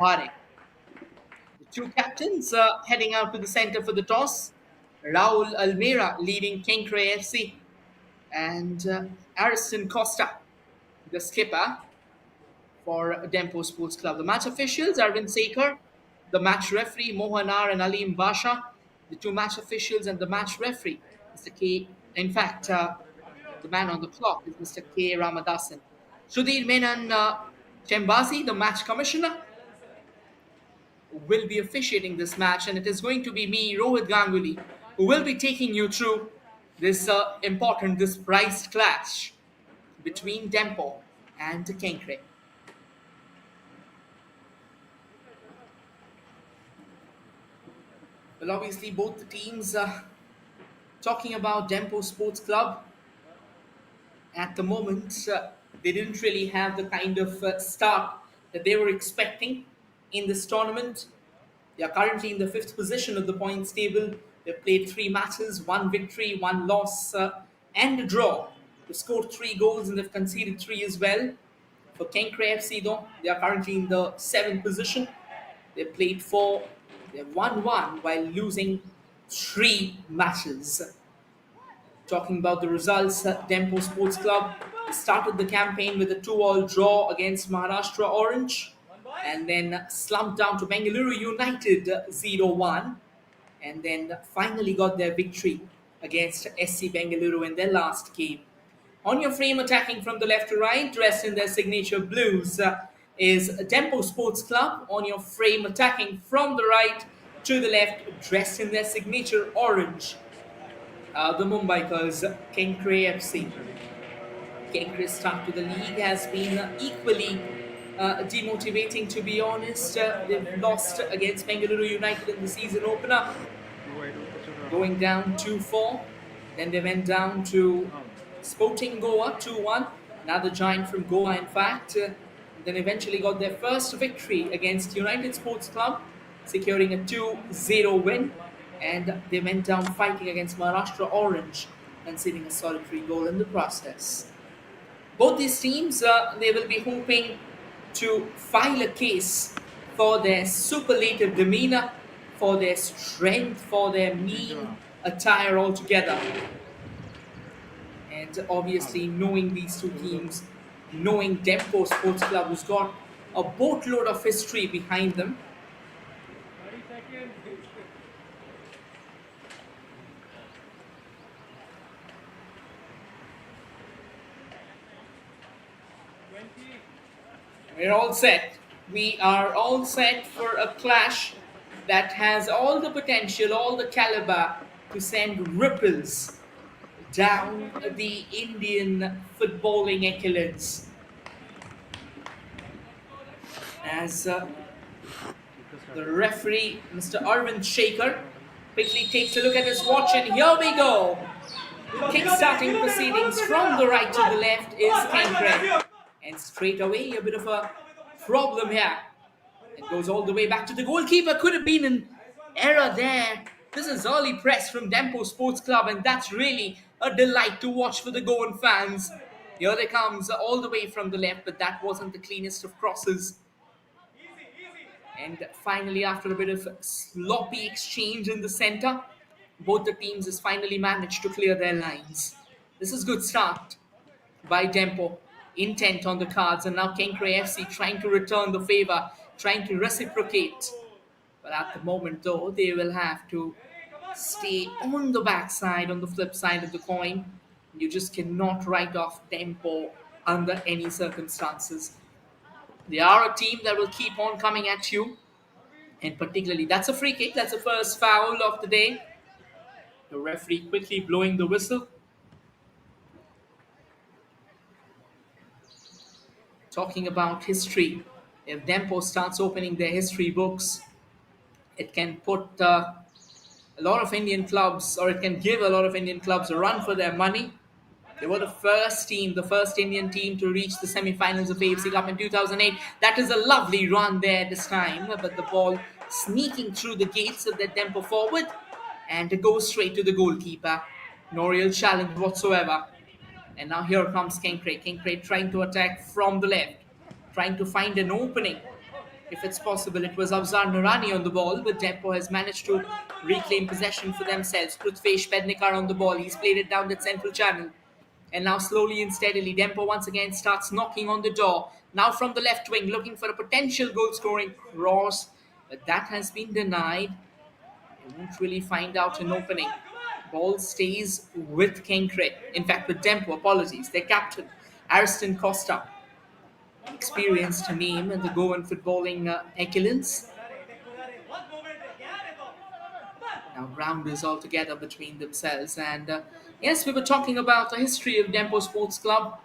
Hare. The two captains heading out to the center for the toss. Raul Almeida leading Kenkre FC and Ariston Costa, the skipper for Dempo Sports Club. The match officials, Arvind Sekar, the match referee, Mohanar and Alim Basha, the two match officials, and the match referee, Mr. K. In fact, the man on the clock is Mr. K. Ramadasan. Sudhir Menon Chembazi, the match commissioner, will be officiating this match, and it is going to be me, Rohit Ganguly, who will be taking you through this prized clash between Dempo and Kenkre. Well, obviously, both the teams talking about Dempo Sports Club at the moment, they didn't really have the kind of start that they were expecting in this tournament. They are currently in the fifth position of the points table. They've played three matches, one victory, one loss, and a draw. They've scored three goals and they've conceded three as well. For Kenkre FC, though, they are currently in the seventh position. They've played four, they've won one while losing three matches. Talking about the results, Dempo Sports Club started the campaign with a 2-all draw against Maharashtra Orange and then slumped down to Bengaluru United 0-1 and then finally got their victory against SC Bengaluru in their last game. On your frame, attacking from the left to right, dressed in their signature blues, is Dempo Sports Club. On your frame, attacking from the right to the left, dressed in their signature orange, the Mumbaikers, Kenkre FC. Kenkre's start to the league has been equally demotivating, to be honest. They've lost against Bengaluru United in the season opener, going down 2-4. Then they went down to Sporting Goa 2-1, another giant from Goa, in fact. Then eventually got their first victory against United Sports Club, securing a 2-0 win. And they went down fighting against Maharashtra Orange, conceding a solitary goal in the process. Both these teams, they will be hoping to file a case for their superlative demeanor, for their strength, for their mean attire altogether. And obviously, knowing these two teams, knowing Dempo Sports Club, who's got a boatload of history behind them, we're all set. We are all set for a clash that has all the potential, all the caliber to send ripples down the Indian footballing accolades. As the referee, Mr. Arvind Shaker, quickly takes a look at his watch, and here we go. Kick-starting proceedings from the right to the left is Kenkre. And straight away, a bit of a problem here. It goes all the way back to the goalkeeper. Could have been an error there. This is early press from Dempo Sports Club, and that's really a delight to watch for the Goan fans. Here they comes all the way from the left, but that wasn't the cleanest of crosses. And finally, after a bit of sloppy exchange in the center, both the teams has finally managed to clear their lines. This is good start by Dempo, intent on the cards, and now Kenkre FC trying to return the favor, trying to reciprocate. But at the moment, though, they will have to stay on the backside, on the flip side of the coin. You just cannot write off Dempo under any circumstances. They are a team that will keep on coming at you, and particularly that's a free kick. That's the first foul of the day. The referee quickly blowing the whistle. Talking about history, if Dempo starts opening their history books, it can put a lot of Indian clubs, or it can give a lot of Indian clubs a run for their money. They were the first team, the first Indian team to reach the semi-finals of AFC Cup in 2008. That is a lovely run there this time, but the ball sneaking through the gates of that Dempo forward, and it goes straight to the goalkeeper. No real challenge whatsoever. And now here comes Kenkre. Kenkre trying to attack from the left, trying to find an opening. If it's possible, it was Afzar Nurani on the ball, but Dempo has managed to reclaim possession for themselves. Prithvesh Pednikar on the ball. He's played it down that central channel. And now slowly and steadily, Dempo once again starts knocking on the door. Now from the left wing, looking for a potential goal-scoring cross. But that has been denied. They won't really find out an opening. Ball stays with Kenkre. In fact, with Dempo, apologies. Their captain, Ariston Costa. Experienced name in the Goan footballing excellence. Now grounders all together between themselves. And yes, we were talking about the history of Dempo Sports Club.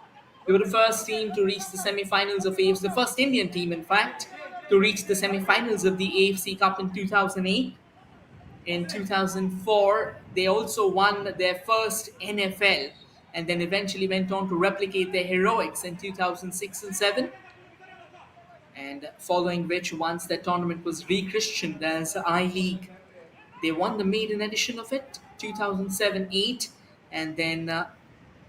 They were the first team to reach the semi-finals of AFC, the first Indian team, in fact, to reach the semi-finals of the AFC Cup in 2008. In 2004, they also won their first NFL and then eventually went on to replicate their heroics in 2006 and 7. And following which, once the tournament was re-christened as I-League, they won the maiden edition of it, 2007-8, and then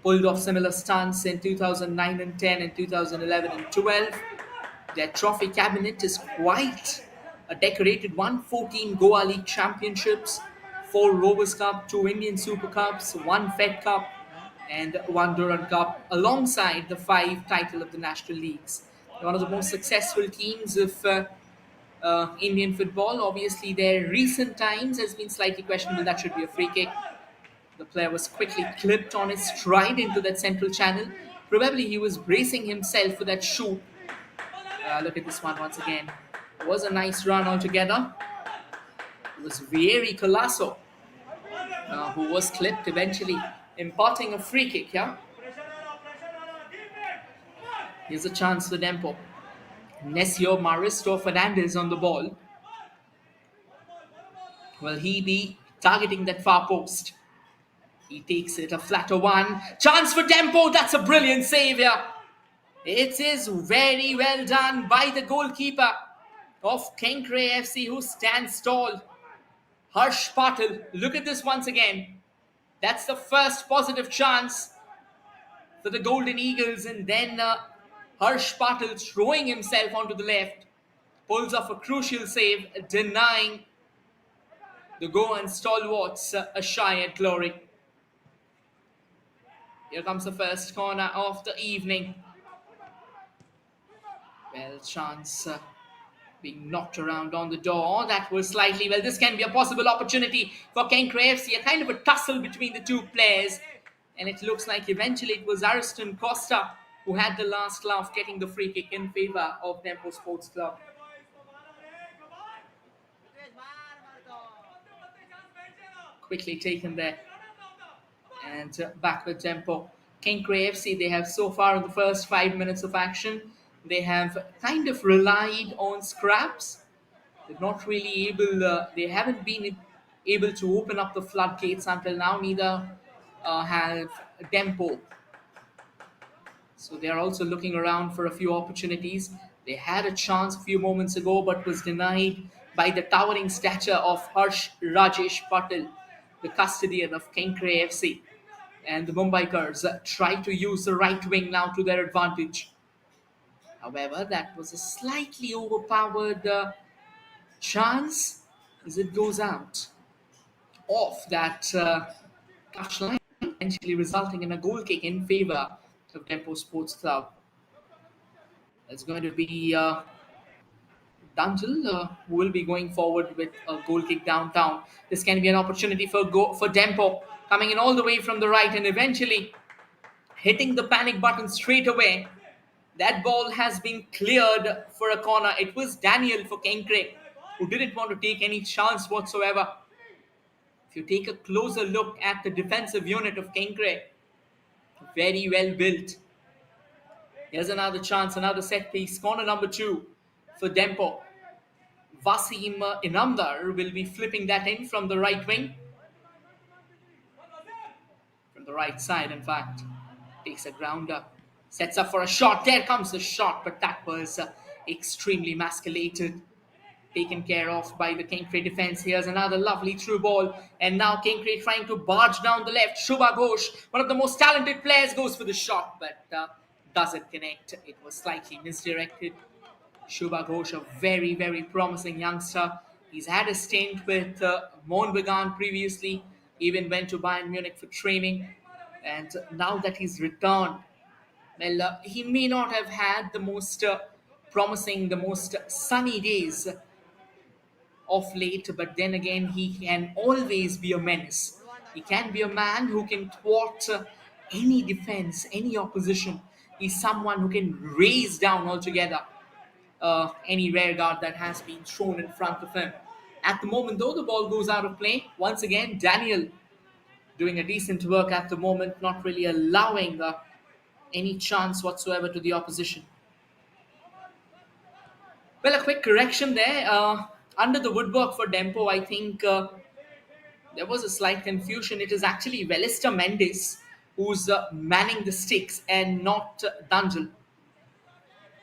pulled off similar stunts in 2009 and 10 and 2011 and 12. Their trophy cabinet is quite a decorated one: 14 Goa League championships, 4 Rovers Cup, 2 Indian Super Cups, 1 Fed Cup, and 1 Durand Cup, alongside the 5 title of the National Leagues. They're one of the most successful teams of Indian football. Obviously, their recent times has been slightly questionable. That should be a free kick. The player was quickly clipped on his stride into that central channel. Probably he was bracing himself for that shoot. Look at this one once again. It was a nice run altogether. It was Vieri Colasso who was clipped, eventually imparting a free kick. Yeah, here's a chance for Dempo. Nesio Maristo Fernandez on the ball. Will he be targeting that far post? He takes it, a flatter one. Chance for Dempo. That's a brilliant save here. It is very well done by the goalkeeper of Kenkre FC, who stands tall. Harsh Patil. Look at this once again. That's the first positive chance for the Golden Eagles. And then Harsh Patil throwing himself onto the left. Pulls off a crucial save, denying the Goan stalwarts a shy at glory. Here comes the first corner of the evening. Well, chance being knocked around on the door. That was slightly, well, this can be a possible opportunity for Kenkre FC. A kind of a tussle between the two players. And it looks like eventually it was Ariston Costa who had the last laugh, getting the free kick in favour of Dempo Sports Club. Quickly taken there. And back with Dempo. Kenkre FC, they have so far in the first 5 minutes of action, they have kind of relied on scraps. They're not really able, they haven't been able to open up the floodgates until now, neither have Dempo. So they're also looking around for a few opportunities. They had a chance a few moments ago, but was denied by the towering stature of Harsh Rajesh Patil, the custodian of Kenkre FC. And the Mumbaikars try to use the right wing now to their advantage. However, that was a slightly overpowered chance as it goes out off that touchline, eventually resulting in a goal kick in favour of Dempo Sports Club. It's going to be Dunjal who will be going forward with a goal kick downtown. This can be an opportunity for Dempo, coming in all the way from the right and eventually hitting the panic button straight away. That ball has been cleared for a corner. It was Daniel for Kenkre, who didn't want to take any chance whatsoever. If you take a closer look at the defensive unit of Kenkre, very well built. Here's another chance, another set piece. Corner number 2 for Dempo. Wasim Inamdar will be flipping that in from the right wing. From the right side, in fact. Takes a grounder. Sets up for a shot. There comes the shot, but that was extremely masculated. Taken care of by the Kenkre defense. Here's another lovely through ball. And now Kenkre trying to barge down the left. Shubha Ghosh, one of the most talented players, goes for the shot, but doesn't connect. It was slightly misdirected. Shubha Ghosh, a very, very promising youngster. He's had a stint with Monbegan previously, even went to Bayern Munich for training. And now that he's returned, well, he may not have had the most promising, the most sunny days of late, but then again, he can always be a menace. He can be a man who can thwart any defense, any opposition. He's someone who can raise down altogether any rear guard that has been thrown in front of him. At the moment, though, the ball goes out of play. Once again, Daniel doing a decent work at the moment, not really allowing any chance whatsoever to the opposition. Well, a quick correction there. Under the woodwork for Dempo, I think there was a slight confusion. It is actually Velista Mendes who's manning the sticks and not Dunjal,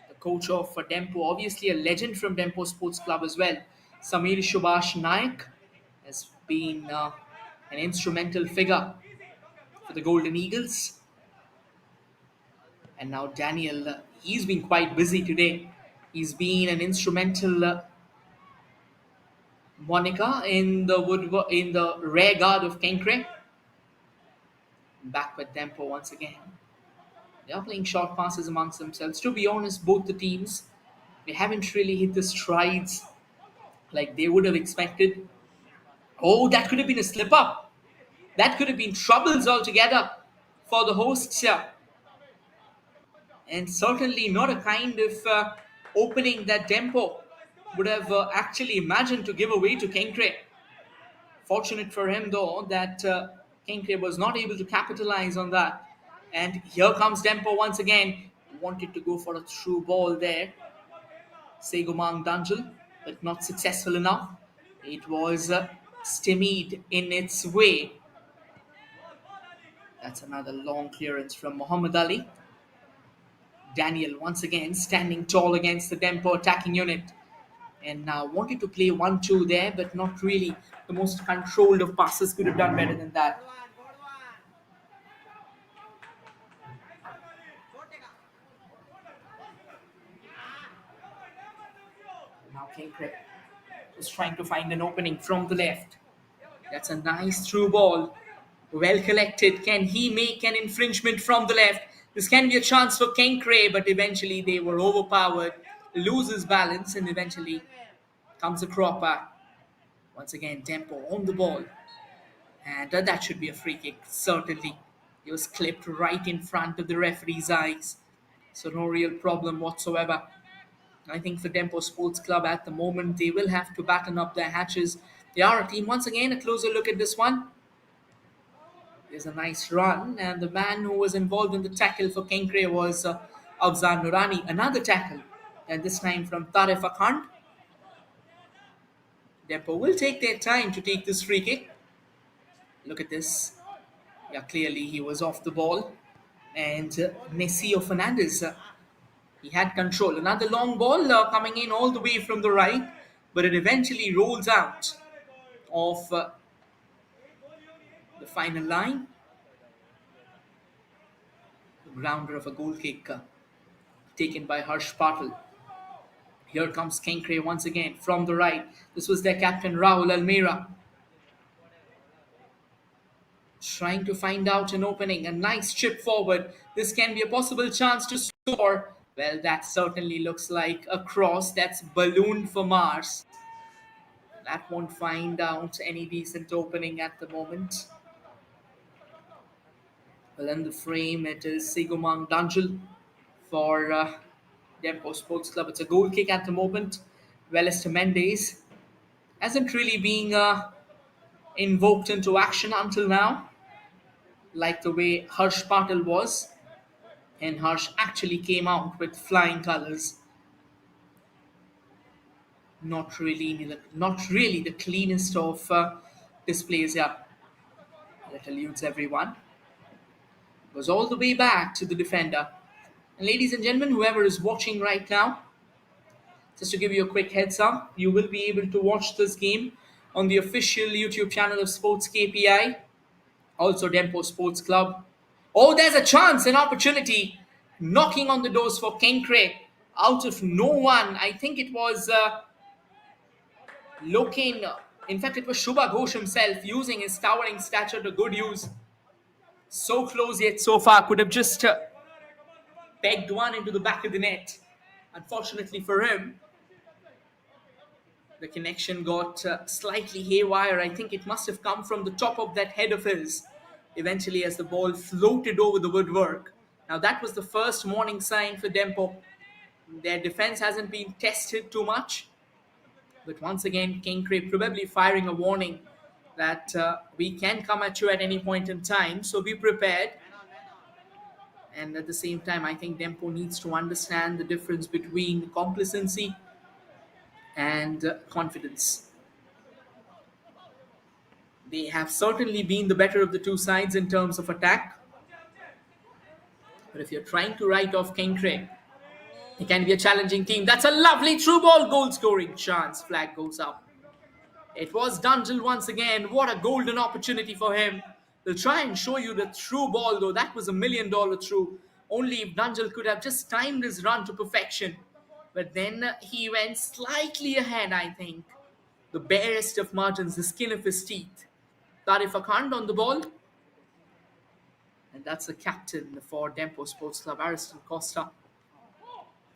the coach of Dempo, obviously a legend from Dempo Sports Club as well. Samir Subhash Naik has been an instrumental figure for the Golden Eagles. And now Daniel, he's been quite busy today. He's been an instrumental moniker in the rear guard of Kenkre. Back with Dempo once again. They are playing short passes amongst themselves. To be honest, both the teams, they haven't really hit the strides like they would have expected. Oh, that could have been a slip up. That could have been troubles altogether for the hosts here. And certainly not a kind of opening that Dempo would have actually imagined to give away to Kenkre. Fortunate for him, though, that Kenkre was not able to capitalize on that. And here comes Dempo once again. Wanted to go for a through ball there. Segumang Dunjal, but not successful enough. It was stymied in its way. That's another long clearance from Muhammad Ali. Daniel once again standing tall against the Dempo attacking unit. And wanted to play 1-2 there, but not really. The most controlled of passes could have done better than that. Now Kenkre is trying to find an opening from the left. That's a nice through ball. Well collected. Can he make an infringement from the left? This can be a chance for Kenkre, but eventually they were overpowered. Loses balance and eventually comes a cropper. Once again, Dempo on the ball. And that should be a free kick, certainly. It was clipped right in front of the referee's eyes. So no real problem whatsoever. I think for Dempo Sports Club at the moment, they will have to batten up their hatches. They are a team. Once again, a closer look at this one. There's a nice run, and the man who was involved in the tackle for Kenkre was Afzan Nurani. Another tackle, and this time from Tarif Akhand. Dempo will take their time to take this free kick. Look at this. Yeah, clearly he was off the ball. And Nesio Fernandez, he had control. Another long ball coming in all the way from the right, but it eventually rolls out of the final line. The grounder of a goal kick taken by Harsh Patel. Here comes Kenkre once again from the right. This was their captain Rahul Almeida. Trying to find out an opening. A nice chip forward. This can be a possible chance to score. Well, that certainly looks like a cross. That's ballooned for Mars. That won't find out any decent opening at the moment. Well, in the frame, it is Sigumang Dunjal for Dempo Sports Club. It's a goal kick at the moment. Velista Mendes hasn't really been invoked into action until now, like the way Harsh Patel was. And Harsh actually came out with flying colors. Not really the cleanest of displays here. That eludes everyone. Goes all the way back to the defender. And ladies and gentlemen, whoever is watching right now, just to give you a quick heads up, you will be able to watch this game on the official YouTube channel of Sports KPI, also Dempo Sports Club. Oh, there's a chance, an opportunity, knocking on the doors for Kenkre. out of no one. I think it was Loken. In fact, it was Shubha Ghosh himself using his towering stature to good use. So close yet so far. Could have just pegged one into the back of the net. Unfortunately for him, the connection got slightly haywire. I think it must have come from the top of that head of his, eventually, as the ball floated over the woodwork. Now, that was the first warning sign for Dempo. Their defense hasn't been tested too much, but once again, Kenkre probably firing a warning that we can come at you at any point in time, so be prepared. And at the same time, I think Dempo needs to understand the difference between complacency and confidence. They have certainly been the better of the two sides in terms of attack. But if you're trying to write off Kenkre, it can be a challenging team. That's a lovely through ball goal scoring chance. Flag goes up. It was Dunjal once again. What a golden opportunity for him. They'll try and show you the through ball, though. That was $1 million through. Only if Dunjal could have just timed his run to perfection. But then he went slightly ahead, I think. The barest of margins, the skin of his teeth. Tariq Akhand on the ball. And that's the captain for Dempo Sports Club, Ariston Costa.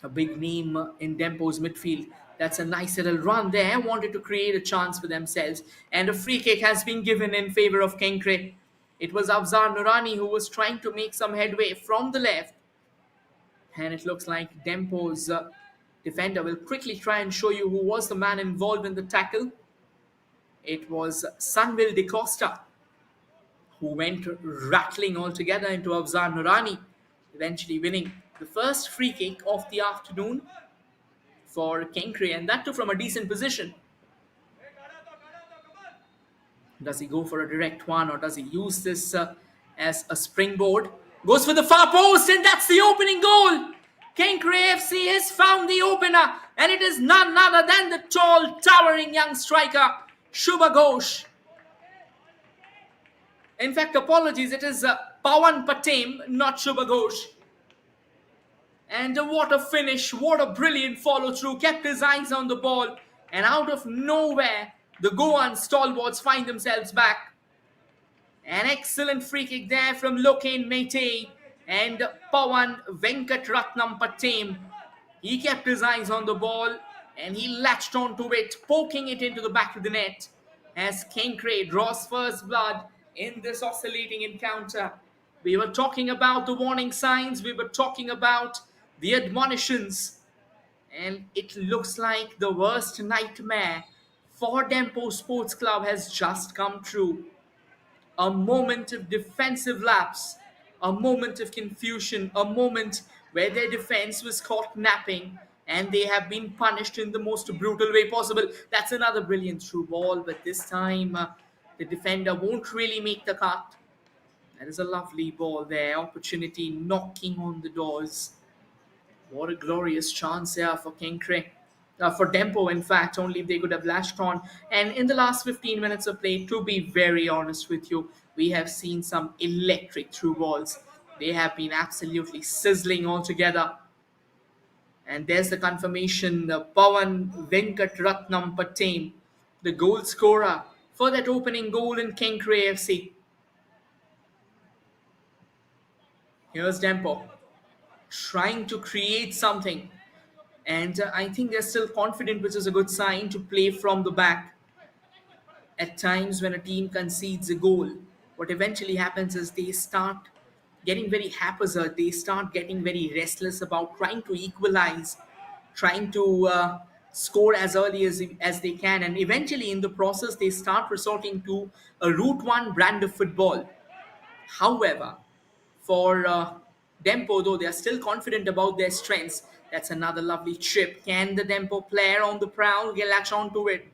A big name in Dempo's midfield. That's a nice little run there. Wanted to create a chance for themselves. And a free kick has been given in favor of Kenkre. It was Afzar Nurani who was trying to make some headway from the left. And it looks like Dempo's defender will quickly try and show you who was the man involved in the tackle. It was Sanvil De Costa, who went rattling altogether into Afzar Nurani, eventually winning the first free kick of the afternoon for Kenkre, and that too from a decent position. Does he go for a direct one, or does he use this as a springboard? Goes for the far post, and that's the opening goal. Kenkre FC has found the opener, and it is none other than the tall, towering young striker, Shubha Ghosh. In fact, apologies, it is Pawan Patem, not Shubha Ghosh. And what a finish, what a brilliant follow through. Kept his eyes on the ball, and out of nowhere, the Goan stalwarts find themselves back. An excellent free kick there from Loken Mete and Pawan Venkatratnam Patem. He kept his eyes on the ball and he latched onto it, poking it into the back of the net as Kenkre draws first blood in this oscillating encounter. We were talking about the warning signs, we were talking about the admonitions, and it looks like the worst nightmare for Dempo Sports Club has just come true. A moment of defensive lapse, a moment of confusion, a moment where their defense was caught napping and they have been punished in the most brutal way possible. That's another brilliant through ball, but this time the defender won't really make the cut. That is a lovely ball there, opportunity knocking on the doors. What a glorious chance here for Kenkre. For Dempo, in fact, only if they could have latched on. And in the last 15 minutes of play, to be very honest with you, we have seen some electric through balls. They have been absolutely sizzling altogether. And there's the confirmation, the Pawan Venkatratnam Patem, the goal scorer for that opening goal in Kenkre FC. Here's Dempo trying to create something. And I think they're still confident, which is a good sign, to play from the back. At times when a team concedes a goal, what eventually happens is they start getting very haphazard. They start getting very restless about trying to equalize, trying to score as early as they can. And eventually in the process, they start resorting to a Route 1 brand of football. However, for Dempo, though, they are still confident about their strengths. That's another lovely chip. Can the Dempo player on the prowl latch onto it?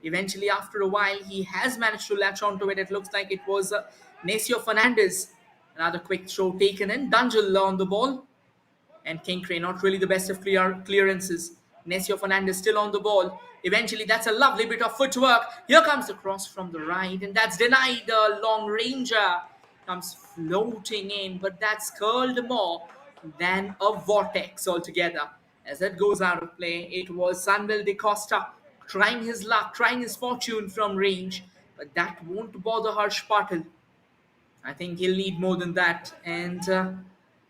Eventually, after a while, he has managed to latch onto it. It looks like it was Nacio Fernandez. Another quick throw taken in. Dunjal on the ball. And Kenkre, not really the best of clearances. Nacio Fernandez still on the ball. Eventually, that's a lovely bit of footwork. Here comes the cross from the right, and that's denied. The long ranger comes floating in, but that's curled more than a vortex altogether. As that goes out of play, it was Sanvel de Costa trying his luck, trying his fortune from range, but that won't bother Harsh Patel. I think he'll need more than that. And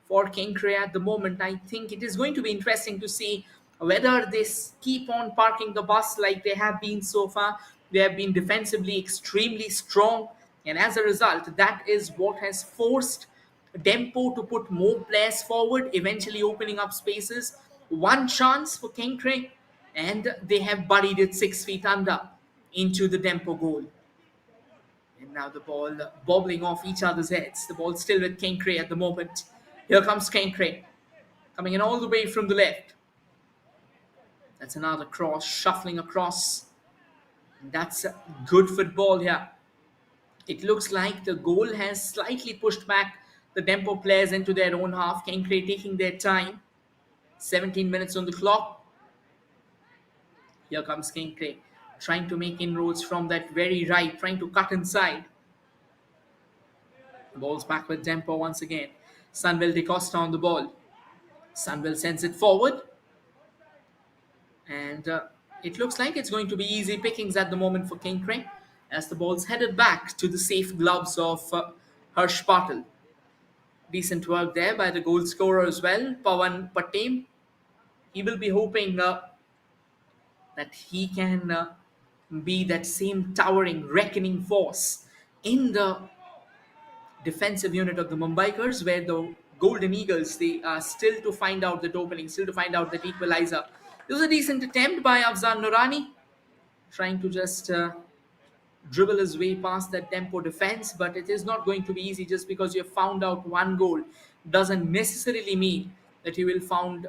for Kenkre at the moment, I think it is going to be interesting to see whether they keep on parking the bus like they have been so far. They have been defensively extremely strong, and as a result, that is what has forced Dempo to put more players forward, eventually opening up spaces. One chance for Kenkre, and they have buried it 6 feet under into the Dempo goal. And now the ball bobbling off each other's heads. The ball still with Kenkre at the moment. Here comes Kenkre, coming in all the way from the left. That's another cross, shuffling across. And that's a good football here. It looks like the goal has slightly pushed back the Dempo players into their own half. Kenkre taking their time. 17 minutes on the clock. Here comes Kenkre, trying to make inroads from that very right, trying to cut inside. The ball's back with Dempo once again. Sunwell de Costa on the ball. Sunwell sends it forward. And it looks like it's going to be easy pickings at the moment for Kenkre as the ball's headed back to the safe gloves of Harsh Patel. Decent work there by the goal scorer as well, Pawan Patem. He will be hoping that he can be that same towering, reckoning force in the defensive unit of the Mumbaikars, where the Golden Eagles, they are still to find out that opening, still to find out that equalizer. It was a decent attempt by Afzan Nurani, trying to just dribble his way past that Dempo defense, but it is not going to be easy. Just because you have found out one goal doesn't necessarily mean that you'll find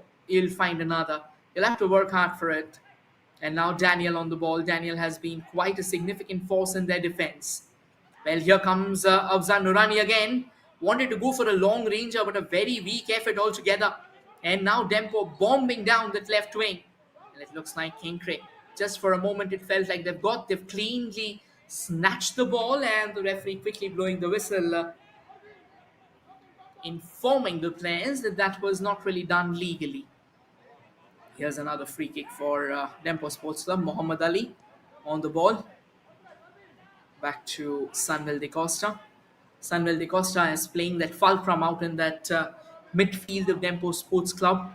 another. You'll have to work hard for it. And now Daniel on the ball. Daniel has been quite a significant force in their defense. Well, here comes Afzan Nurani again. Wanted to go for a long ranger, but a very weak effort altogether. And now Dempo bombing down that left wing. And it looks like Kenkre. Just for a moment, it felt like they've cleanly snatched the ball, and the referee quickly blowing the whistle, informing the players that that was not really done legally. Here's another free kick for Dempo Sports Club. Muhammad Ali on the ball. Back to Sunwell de Costa. Sunwell de Costa is playing that fulcrum out in that midfield of Dempo Sports Club.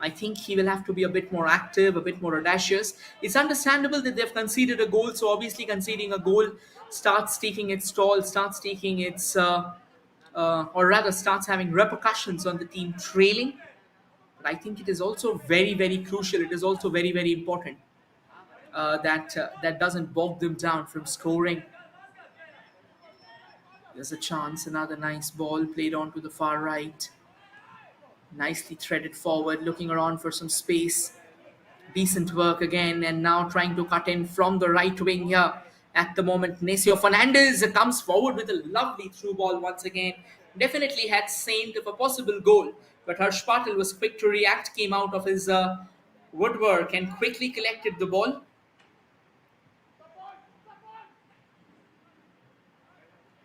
I think he will have to be a bit more active, a bit more audacious. It's understandable that they've conceded a goal, so obviously conceding a goal starts taking its toll, starts taking its, or rather starts having repercussions on the team trailing. But I think it is also very, very crucial. It is also very, very important that doesn't bog them down from scoring. There's a chance, another nice ball played on to the far right. Nicely threaded forward, looking around for some space. Decent work again, and now trying to cut in from the right wing here. At the moment, Necio Fernandez comes forward with a lovely through ball once again. Definitely had saint of a possible goal, but Harsh Patel was quick to react, came out of his woodwork and quickly collected the ball.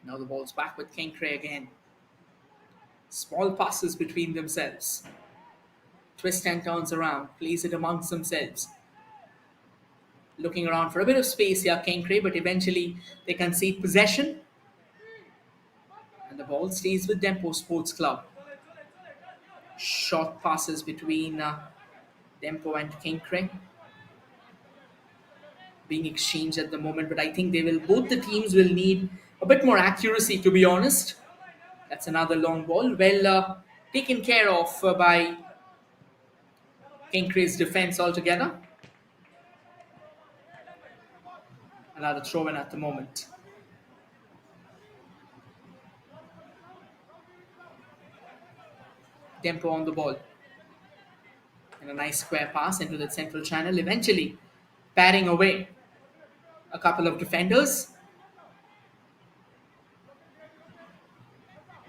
Now the ball's back with Kenkre again. Small passes between themselves. Twist and turns around, plays it amongst themselves. Looking around for a bit of space here, Kenkre, but eventually they concede possession. And the ball stays with Dempo Sports Club. Short passes between Dempo and Kenkre being exchanged at the moment, but I think both the teams will need a bit more accuracy, to be honest. That's another long ball. Well taken care of by Kenkre's defense altogether. Another throw in at the moment. Dempo on the ball. And a nice square pass into the central channel. Eventually paring away a couple of defenders.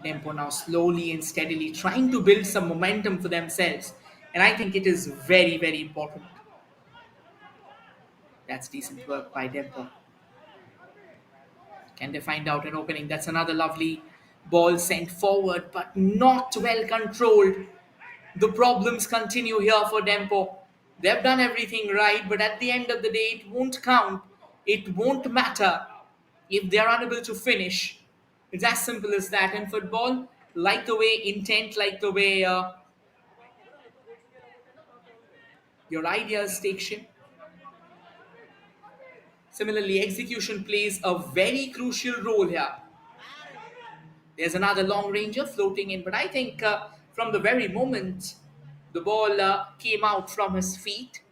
Dempo now slowly and steadily trying to build some momentum for themselves. And I think it is very, very important. That's decent work by Dempo. Can they find out an opening? That's another lovely ball sent forward, but not well controlled. The problems continue here for Dempo. They've done everything right, but at the end of the day, it won't count. It won't matter if they're unable to finish. It's as simple as that. In football, like the way intent, like the way your ideas take shape. Similarly, execution plays a very crucial role here. There's another long ranger floating in, but I think from the very moment the ball came out from his feet,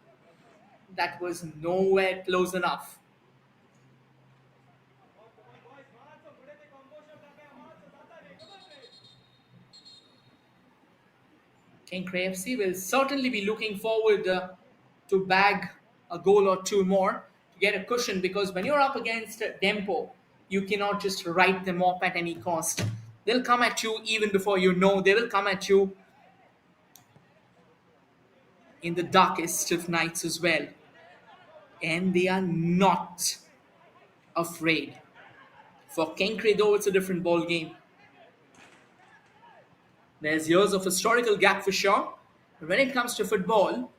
that was nowhere close enough. Kenkre FC will certainly be looking forward to bag a goal or two more to get a cushion, because when you're up against Dempo, you cannot just write them off at any cost. They'll come at you even before you know. They will come at you in the darkest of nights as well. And they are not afraid. For Kenkre, though, it's a different ball game. There's years of historical gap for sure. But when it comes to football,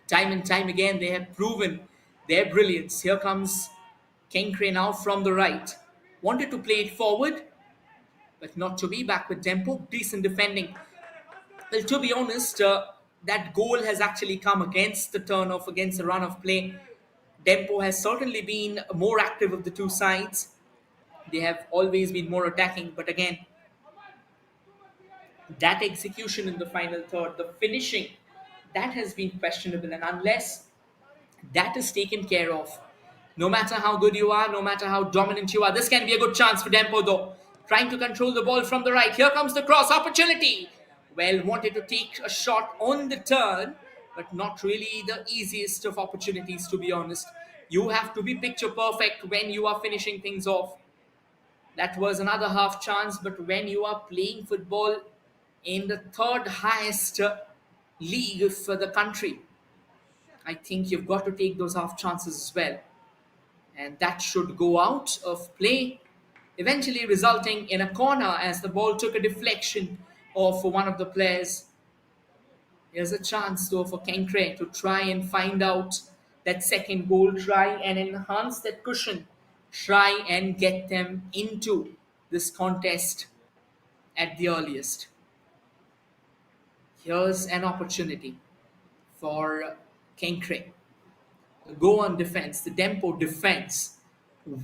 time and time again, they have proven their brilliance. Here comes Kenkre now from the right. Wanted to play it forward, but not to be. Back with Dempo. Decent defending. Well, to be honest, that goal has actually come against the turn-off, against the run of play. Dempo has certainly been more active of the two sides. They have always been more attacking, but again, that execution in the final third, the finishing, that has been questionable. And unless that is taken care of, no matter how good you are, no matter how dominant you are, this can be a good chance for Dempo though. Trying to control the ball from the right. Here comes the cross opportunity. Well, wanted to take a shot on the turn, but not really the easiest of opportunities, to be honest. You have to be picture perfect when you are finishing things off. That was another half chance, but when you are playing football in the third highest league for the country, I think you've got to take those half chances as well. And that should go out of play, eventually resulting in a corner as the ball took a deflection of one of the players. Here's a chance though for Kenkre to try and find out that second goal, try and enhance that cushion, try and get them into this contest at the earliest. Here's an opportunity for Kenkre. Go on defense. The Dempo defense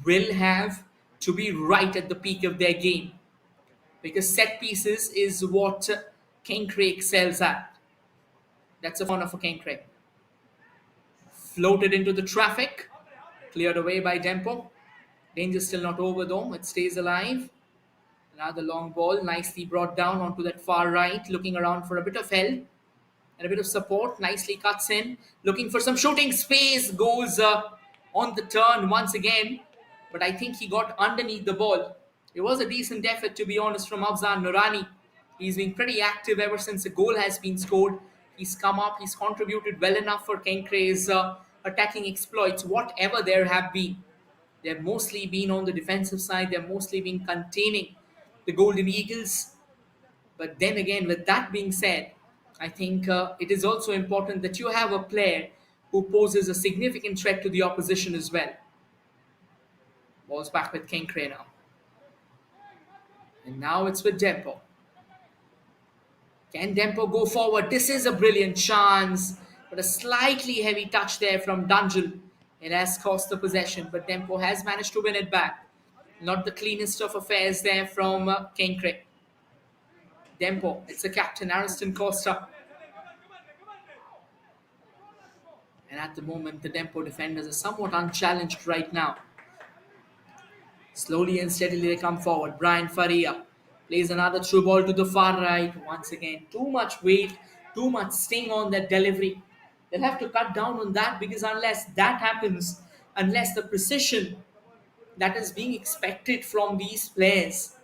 will have to be right at the peak of their game, because set pieces is what Kenkre excels at. That's a corner for Kenkre. Floated into the traffic, cleared away by Dempo. Danger still not over though, it stays alive. Another long ball, nicely brought down onto that far right, looking around for a bit of help and a bit of support. Nicely cuts in, looking for some shooting space, goes on the turn once again, but I think he got underneath the ball. It was a decent effort, to be honest, from Afzan Nurani. He's been pretty active ever since the goal has been scored. He's come up, he's contributed well enough for Kenkre's attacking exploits, whatever there have been. They've mostly been on the defensive side, they've mostly been containing the Golden Eagles. But then again, with that being said, I think it is also important that you have a player who poses a significant threat to the opposition as well. Ball's back with Kenkre now. And now it's with Dempo. Can Dempo go forward? This is a brilliant chance, but a slightly heavy touch there from Dunjul. It has cost the possession, but Dempo has managed to win it back. Not the cleanest of affairs there from Kenkre. Dempo, it's the captain, Ariston Costa. And at the moment, the Dempo defenders are somewhat unchallenged right now. Slowly and steadily they come forward. Brian Faria plays another through ball to the far right. Once again, too much weight, too much sting on that delivery. They'll have to cut down on that, because unless that happens, unless the precision that is being expected from these players,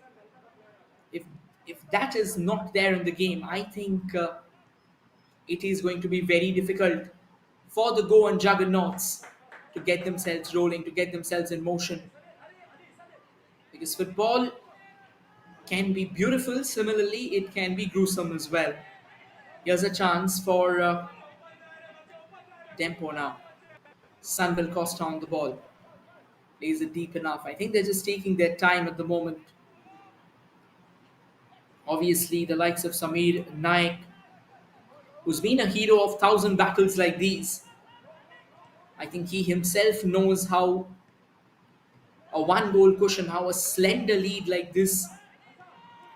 if if that is not there in the game, I think it is going to be very difficult for the Goan juggernauts to get themselves rolling, to get themselves in motion. Because football can be beautiful, similarly, it can be gruesome as well. Here's a chance for Dempo now. Sunwell Costa on the ball. Plays it deep enough. I think they're just taking their time at the moment. Obviously, the likes of Samir Naik, who's been a hero of thousand battles like these, I think he himself knows how a one goal cushion, how a slender lead like this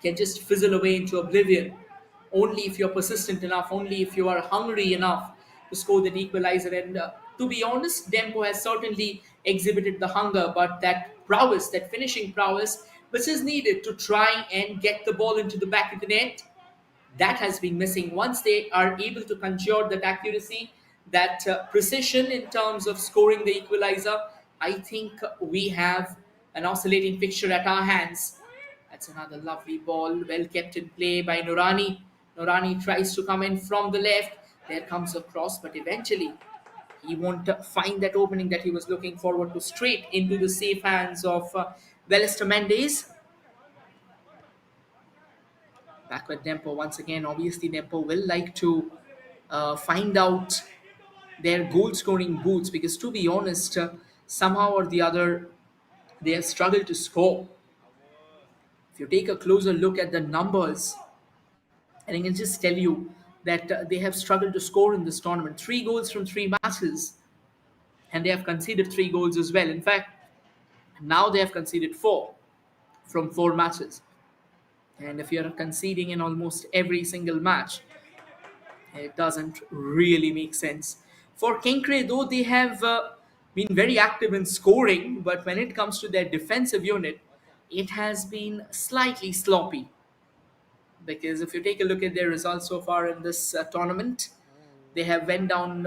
can just fizzle away into oblivion. Only if you're persistent enough, only if you are hungry enough to score that equalizer. And to be honest, Dempo has certainly exhibited the hunger, but that prowess, that finishing prowess, which is needed to try and get the ball into the back of the net, that has been missing. Once they are able to conjure that accuracy, that precision in terms of scoring the equalizer, I think we have an oscillating picture at our hands. That's another lovely ball, well kept in play by Nurani. Nurani tries to come in from the left. There comes a cross, but eventually he won't find that opening that he was looking forward to, straight into the safe hands of Velister Mendes. Back with Dempo once again. Obviously, Dempo will like to find out their goal scoring boots, because, to be honest, somehow or the other, they have struggled to score. If you take a closer look at the numbers, and I can just tell you that they have struggled to score in this tournament. 3 goals from 3 matches, and they have conceded 3 goals as well. In fact, now they have conceded 4 from 4 matches. And if you're conceding in almost every single match, it doesn't really make sense. For Kenkre, though, they have been very active in scoring, but when it comes to their defensive unit, it has been slightly sloppy. Because if you take a look at their results so far in this tournament, they have went down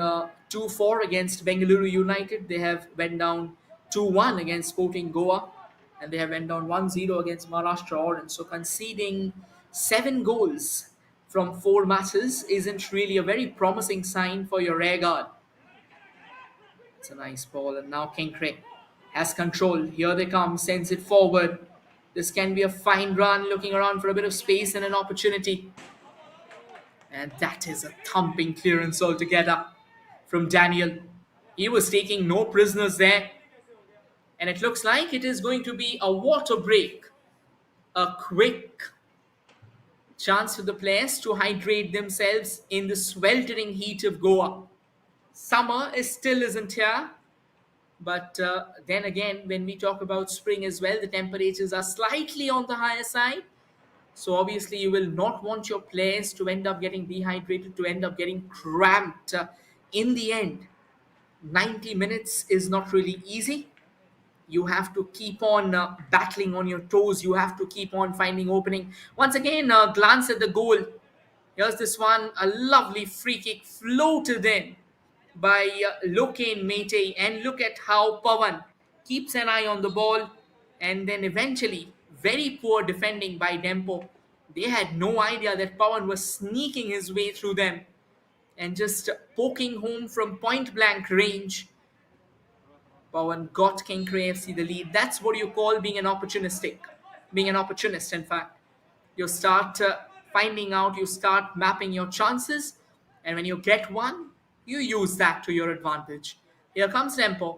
2-4 against Bengaluru United. They have went down 2-1 against Sporting Goa, and they have went down 1-0 against Maharashtra Orange. So conceding 7 goals from 4 matches isn't really a very promising sign for your rear guard. It's a nice ball, and now Kenkre has control. Here they come, sends it forward. This can be a fine run, looking around for a bit of space and an opportunity. And that is a thumping clearance altogether from Daniel. He was taking no prisoners there. And it looks like it is going to be a water break. A quick chance for the players to hydrate themselves in the sweltering heat of Goa. Summer is still isn't here. But then again, when we talk about spring as well, the temperatures are slightly on the higher side. So obviously, you will not want your players to end up getting dehydrated, to end up getting cramped. In the end, 90 minutes is not really easy. You have to keep on battling on your toes. You have to keep on finding opening. Once again, glance at the goal. Here's this one, a lovely free kick floated in by Lokane Mete. And look at how Pawan keeps an eye on the ball. And then eventually, very poor defending by Dempo. They had no idea that Pawan was sneaking his way through them and just poking home from point blank range. Pawan got Kenkre FC the lead. That's what you call being an opportunistic. Being an opportunist, in fact. You start finding out, you start mapping your chances, and when you get one, you use that to your advantage. Here comes Dempo.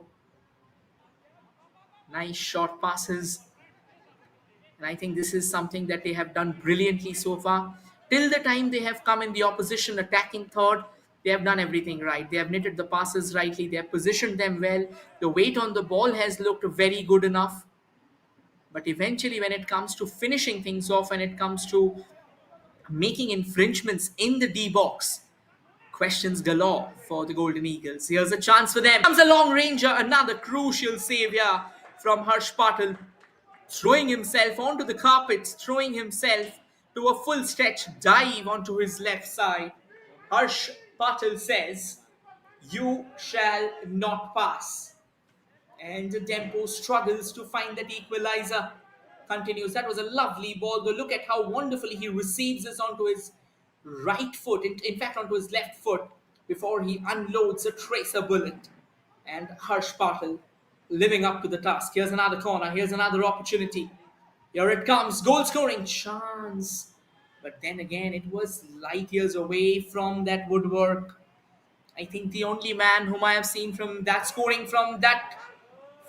Nice short passes. And I think this is something that they have done brilliantly so far. Till the time they have come in the opposition attacking third, they have done everything right. They have knitted the passes rightly. They have positioned them well. The weight on the ball has looked very good enough. But eventually, when it comes to finishing things off, when it comes to making infringements in the D box, questions galore for the Golden Eagles. Here's a chance for them. Comes a long ranger, another crucial save here from Harsh Patel, throwing himself onto the carpet, throwing himself to a full stretch dive onto his left side. Harsh Patel says, "You shall not pass." And Dempo struggles to find that equalizer. Continues. That was a lovely ball. Though look at how wonderfully he receives this onto his right foot, in fact onto his left foot, before he unloads a tracer bullet. And Harsh Patel living up to the task. Here's another corner. Here's another opportunity. Here it comes. Goal scoring chance. But then again, it was light years away from that woodwork. I think the only man whom I have seen from that scoring from that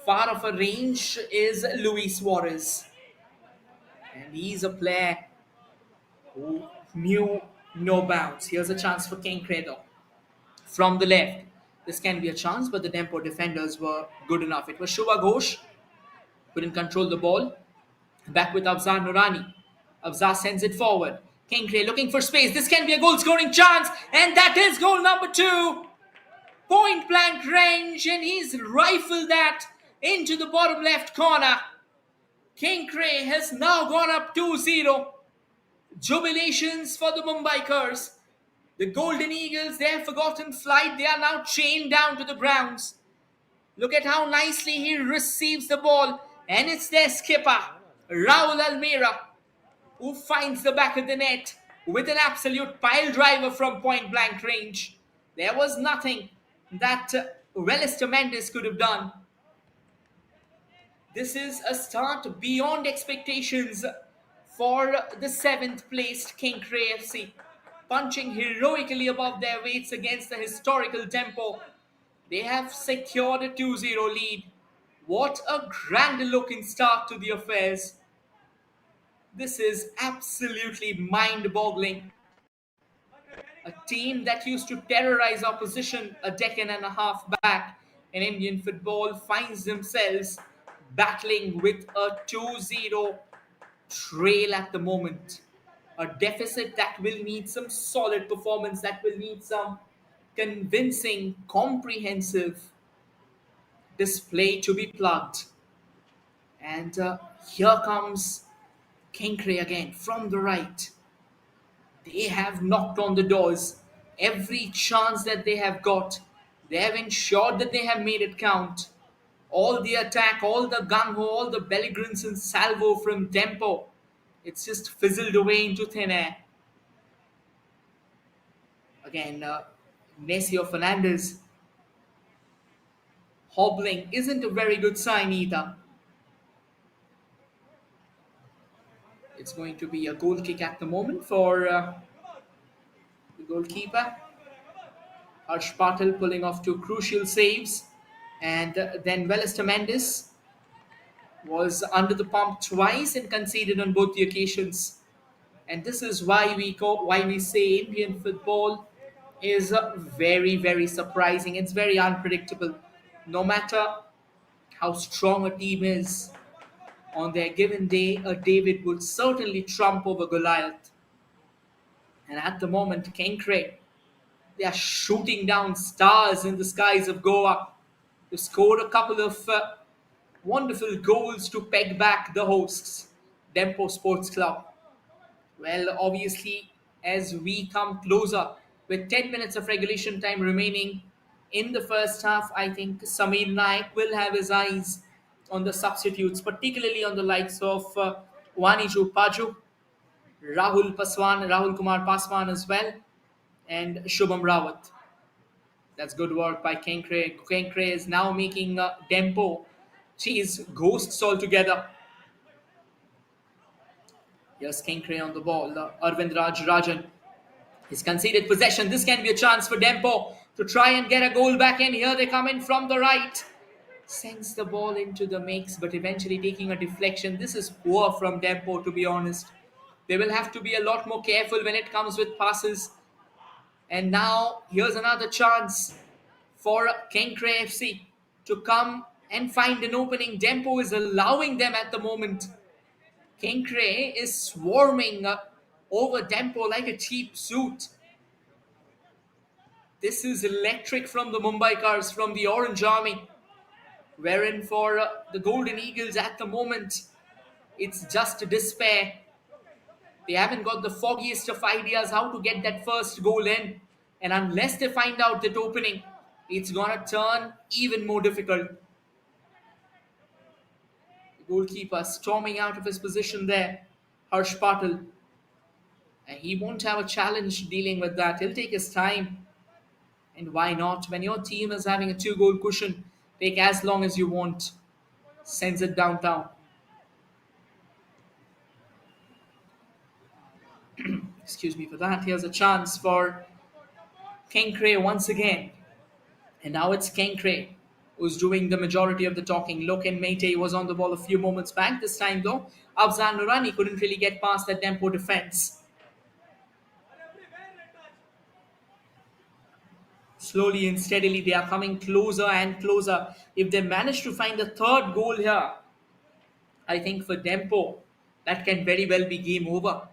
far of a range is Luis Suarez. And he's a player who knew no bounds. Here's a chance for Kenkre though. From the left. This can be a chance, but the Dempo defenders were good enough. It was Shubha Ghosh, couldn't control the ball. Back with Afzar Nurani. Afzar sends it forward. Kenkre looking for space. This can be a goal scoring chance, and that is goal number two. Point blank range, and he's rifled that into the bottom left corner. Kenkre has now gone up 2-0. Jubilations for the Mumbaikars. The Golden Eagles, they have forgotten flight. They are now chained down to the grounds. Look at how nicely he receives the ball. And it's their skipper, Raul Almeida, who finds the back of the net with an absolute pile driver from point blank range. There was nothing that Wellester Mendes could have done. This is a start beyond expectations for the 7th placed Kenkre FC, punching heroically above their weights against the historical Dempo. They have secured a 2-0 lead. What a grand looking start to the affairs. This is absolutely mind boggling. A team that used to terrorize opposition a decade and a half back in Indian football finds themselves battling with a 2-0 trail at the moment. A deficit that will need some solid performance, that will need some convincing, comprehensive display to be plugged. And here comes Kenkre again from the right. They have knocked on the doors. Every chance that they have got, they have ensured that they have made it count. All the attack, all the gung ho, all the belligerence and salvo from Dempo, it's just fizzled away into thin air. Again, Nesio Fernandez hobbling isn't a very good sign either. It's going to be a goal kick at the moment for the goalkeeper. Harsh Patel pulling off two crucial saves. And then Wellester Mendes was under the pump twice and conceded on both the occasions. And this is why we say Indian football is very, very surprising. It's very unpredictable. No matter how strong a team is, on their given day, a David will certainly trump over Goliath. And at the moment, Kenkre, they are shooting down stars in the skies of Goa to score a couple of wonderful goals to peg back the hosts, Dempo Sports Club. Well, obviously, as we come closer with 10 minutes of regulation time remaining in the first half, I think Samir Naik will have his eyes on the substitutes, particularly on the likes of Waniju Paju, Rahul Kumar Paswan as well, and Shubham Rawat. That's good work by Kenkre. Kenkre is now making Dempo chase ghosts altogether. Here's Kenkre on the ball. Arvind Raj Rajan. He's conceded possession. This can be a chance for Dempo to try and get a goal back in. Here they come in from the right. Sends the ball into the mix, but eventually taking a deflection. This is poor from Dempo, to be honest. They will have to be a lot more careful when it comes with passes. And now here's another chance for Kenkre FC to come and find an opening. Dempo is allowing them at the moment. Kenkre is swarming over Dempo like a cheap suit. This is electric from the Mumbai Cars, from the Orange Army, wherein for the Golden Eagles at the moment, it's just despair. They haven't got the foggiest of ideas how to get that first goal in. And unless they find out that opening, it's going to turn even more difficult. The goalkeeper storming out of his position there, Harsh Patel. And he won't have a challenge dealing with that. He'll take his time. And why not? When your team is having a 2-goal cushion, take as long as you want. Sends it downtown. Excuse me for that. Here's a chance for Kenkre once again. And now it's Kenkre who's doing the majority of the talking. Look, and Mate was on the ball a few moments back. This time, though, Afzan Nurani couldn't really get past that Dempo defense. Slowly and steadily, they are coming closer and closer. If they manage to find a third goal here, I think for Dempo, that can very well be game over.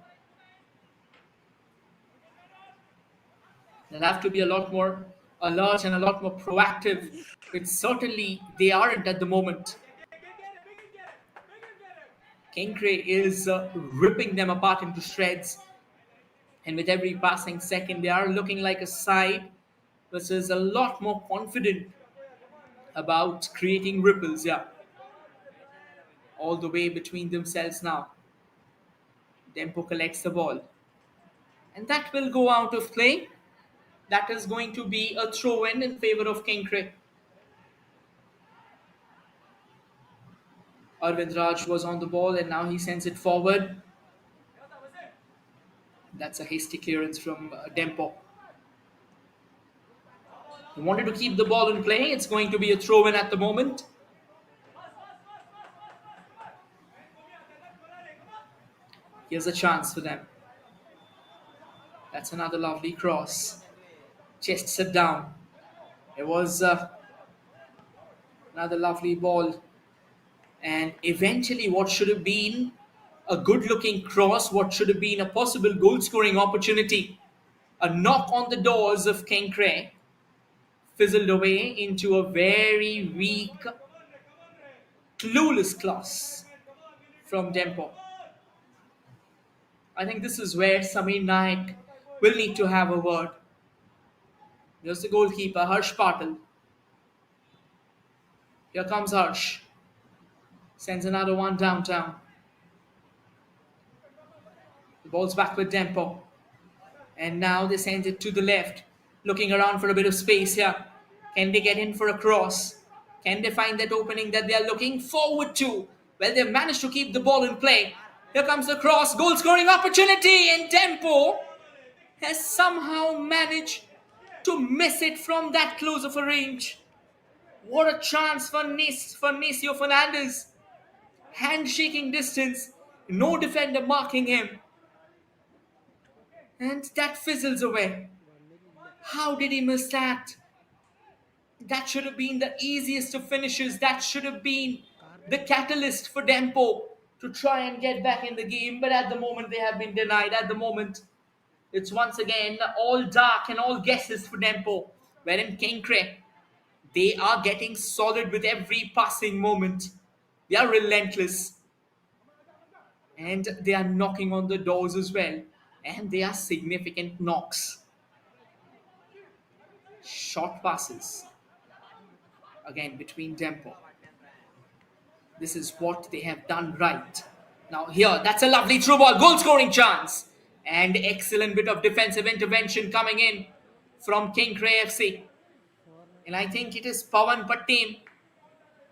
They'll have to be a lot more alert and a lot more proactive, which certainly they aren't at the moment. Kenkre is ripping them apart into shreds, and with every passing second, they are looking like a side which is a lot more confident about creating ripples, yeah, all the way between themselves now. Dempo collects the ball, and that will go out of play. That is going to be a throw in favor of Kenkre. Arvind Raj was on the ball and now he sends it forward. That's a hasty clearance from Dempo. He wanted to keep the ball in play. It's going to be a throw in at the moment. Here's a chance for them. That's another lovely cross. Chests it down. It was another lovely ball. And eventually, what should have been a good looking cross, what should have been a possible goal scoring opportunity, a knock on the doors of Kenkre, fizzled away into a very weak, clueless cross from Dempo. I think this is where Samir Naik will need to have a word. There's the goalkeeper, Harsh Patel. Here comes Harsh. Sends another one downtown. The ball's back with Dempo. And now they send it to the left. Looking around for a bit of space here. Can they get in for a cross? Can they find that opening that they are looking forward to? Well, they've managed to keep the ball in play. Here comes the cross. Goal scoring opportunity. And Dempo has somehow managed to miss it from that close of a range. What a chance for Nacio Fernandez. Handshaking distance. No defender marking him. And that fizzles away. How did he miss that? That should have been the easiest of finishes. That should have been the catalyst for Dempo to try and get back in the game. But at the moment, they have been denied. At the moment, it's once again all dark and all guesses for Dempo. Wherein Kenkre, they are getting solid with every passing moment. They are relentless. And they are knocking on the doors as well. And they are significant knocks. Short passes. Again, between Dempo. This is what they have done right. Now here, that's a lovely through ball. Goal scoring chance. And excellent bit of defensive intervention coming in from Kenkre FC. And I think it is Pawan Patel.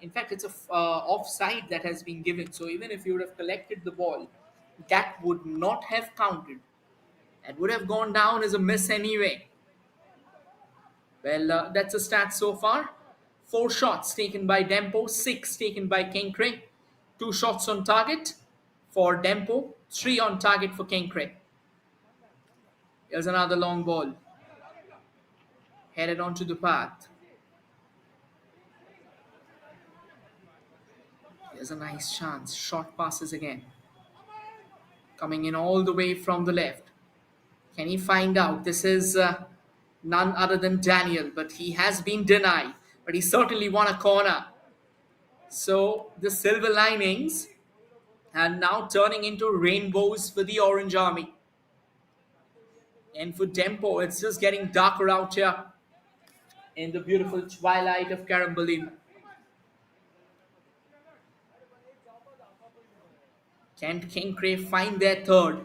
In fact, it's a offside that has been given. So even if you would have collected the ball, that would not have counted. That would have gone down as a miss anyway. Well, that's a stat so far. 4 shots taken by Dempo, 6 taken by Kenkre. 2 shots on target for Dempo, 3 on target for Kenkre. Here's another long ball. Headed onto the path. There's a nice chance. Short passes again. Coming in all the way from the left. Can he find out? This is none other than Daniel, but he has been denied. But he certainly won a corner. So the silver linings are now turning into rainbows for the Orange Army. And for Dempo, it's just getting darker out here in the beautiful twilight of Karambalin. Can Kenkre find their third?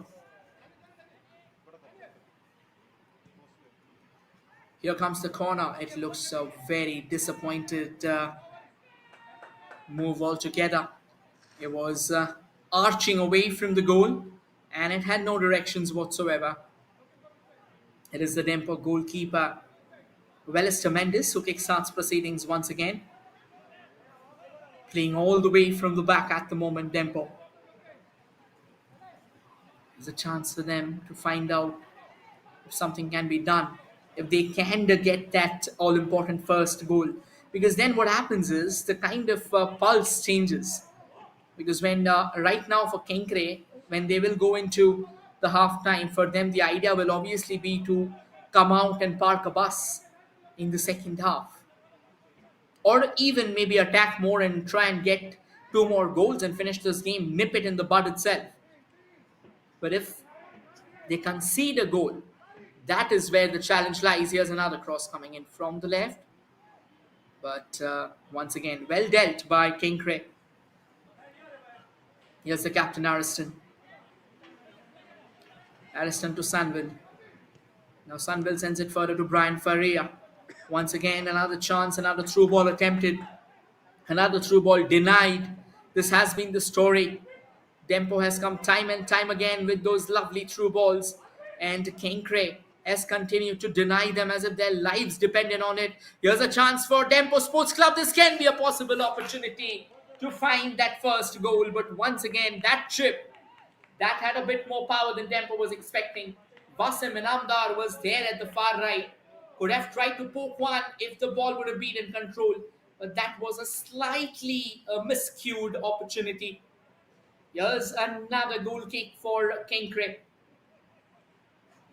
Here comes the corner. It looks a very disappointed move altogether. It was arching away from the goal and it had no directions whatsoever. It is the Dempo goalkeeper, Welister Mendes, who kickstarts proceedings once again, playing all the way from the back at the moment. Dempo. There's a chance for them to find out if something can be done, if they can get that all important first goal. Because then what happens is the kind of pulse changes. Because when right now for Kenkre, when they will go into the half time, for them the idea will obviously be to come out and park a bus in the second half, or even maybe attack more and try and get two more goals and finish this game, nip it in the bud itself. But if they concede a goal, that is where the challenge lies. Here's another cross coming in from the left, but once again, well dealt by Kenkre. Here's the captain, Ariston. Ariston to Sunville. Now Sunville sends it further to Brian Faria. Once again, another chance, another through ball attempted, another through ball denied. This has been the story. Dempo has come time and time again with those lovely through balls, and Kenkre has continued to deny them as if their lives depended on it. Here's a chance for Dempo Sports Club. This can be a possible opportunity to find that first goal, but once again, that trip that had a bit more power than Dempo was expecting. Basim Inamdar was there at the far right. Could have tried to poke one if the ball would have been in control, but that was a slightly miscued opportunity. Here's another goal kick for Kenkre.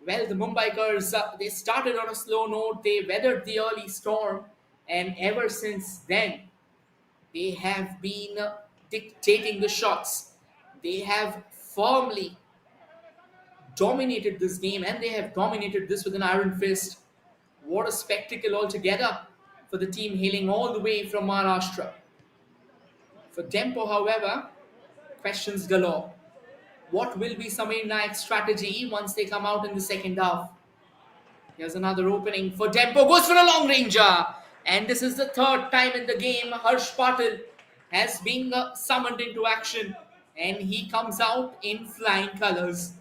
Well, the Mumbaikars, they started on a slow note. They weathered the early storm, and ever since then, they have been dictating the shots. They have firmly dominated this game, and they have dominated this with an iron fist. What a spectacle altogether for the team hailing all the way from Maharashtra. For Dempo, however, questions galore. What will be Samir Naik's strategy once they come out in the second half? Here's another opening for Dempo. Goes for a long ranger. And this is the third time in the game Harsh Patil has been summoned into action. And he comes out in flying colors.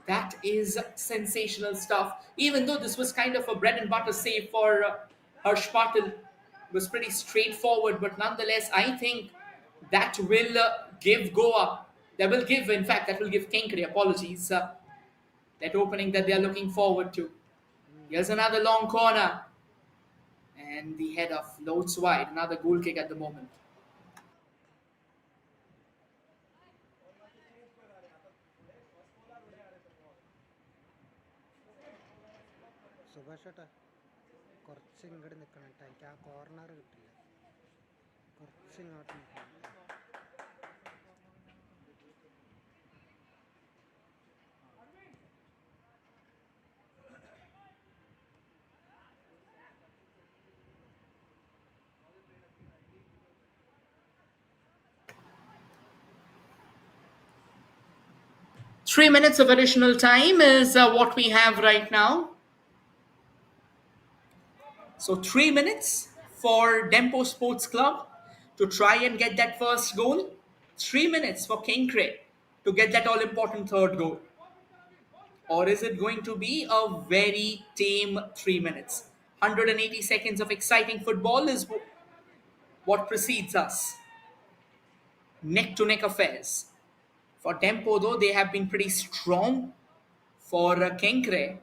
That is sensational stuff. Even though this was kind of a bread and butter save for Harsh Patil, it was pretty straightforward. But nonetheless, I think that will give Goa, that will give, in fact, that will give Kenkre, apologies, that opening that they are looking forward to. Here's another long corner. And the header floats wide. Another goal kick at the moment. Subhash ഏട്ടാ കുറച്ച് ഇങ്ങോട്ട് നിൽക്കണം കേട്ടോ എനിക്ക് ആ corner കിട്ടില്ല കുറച്ച് ഇങ്ങോട്ട് നിൽക്കണം 3 minutes of additional time is what we have right now. So 3 minutes for Dempo Sports Club to try and get that first goal. 3 minutes for Kenkre to get that all important third goal. Or is it going to be a very tame 3 minutes? 180 seconds of exciting football is what precedes us. Neck to neck affairs. For Dempo, though, they have been pretty strong. For Kenkre,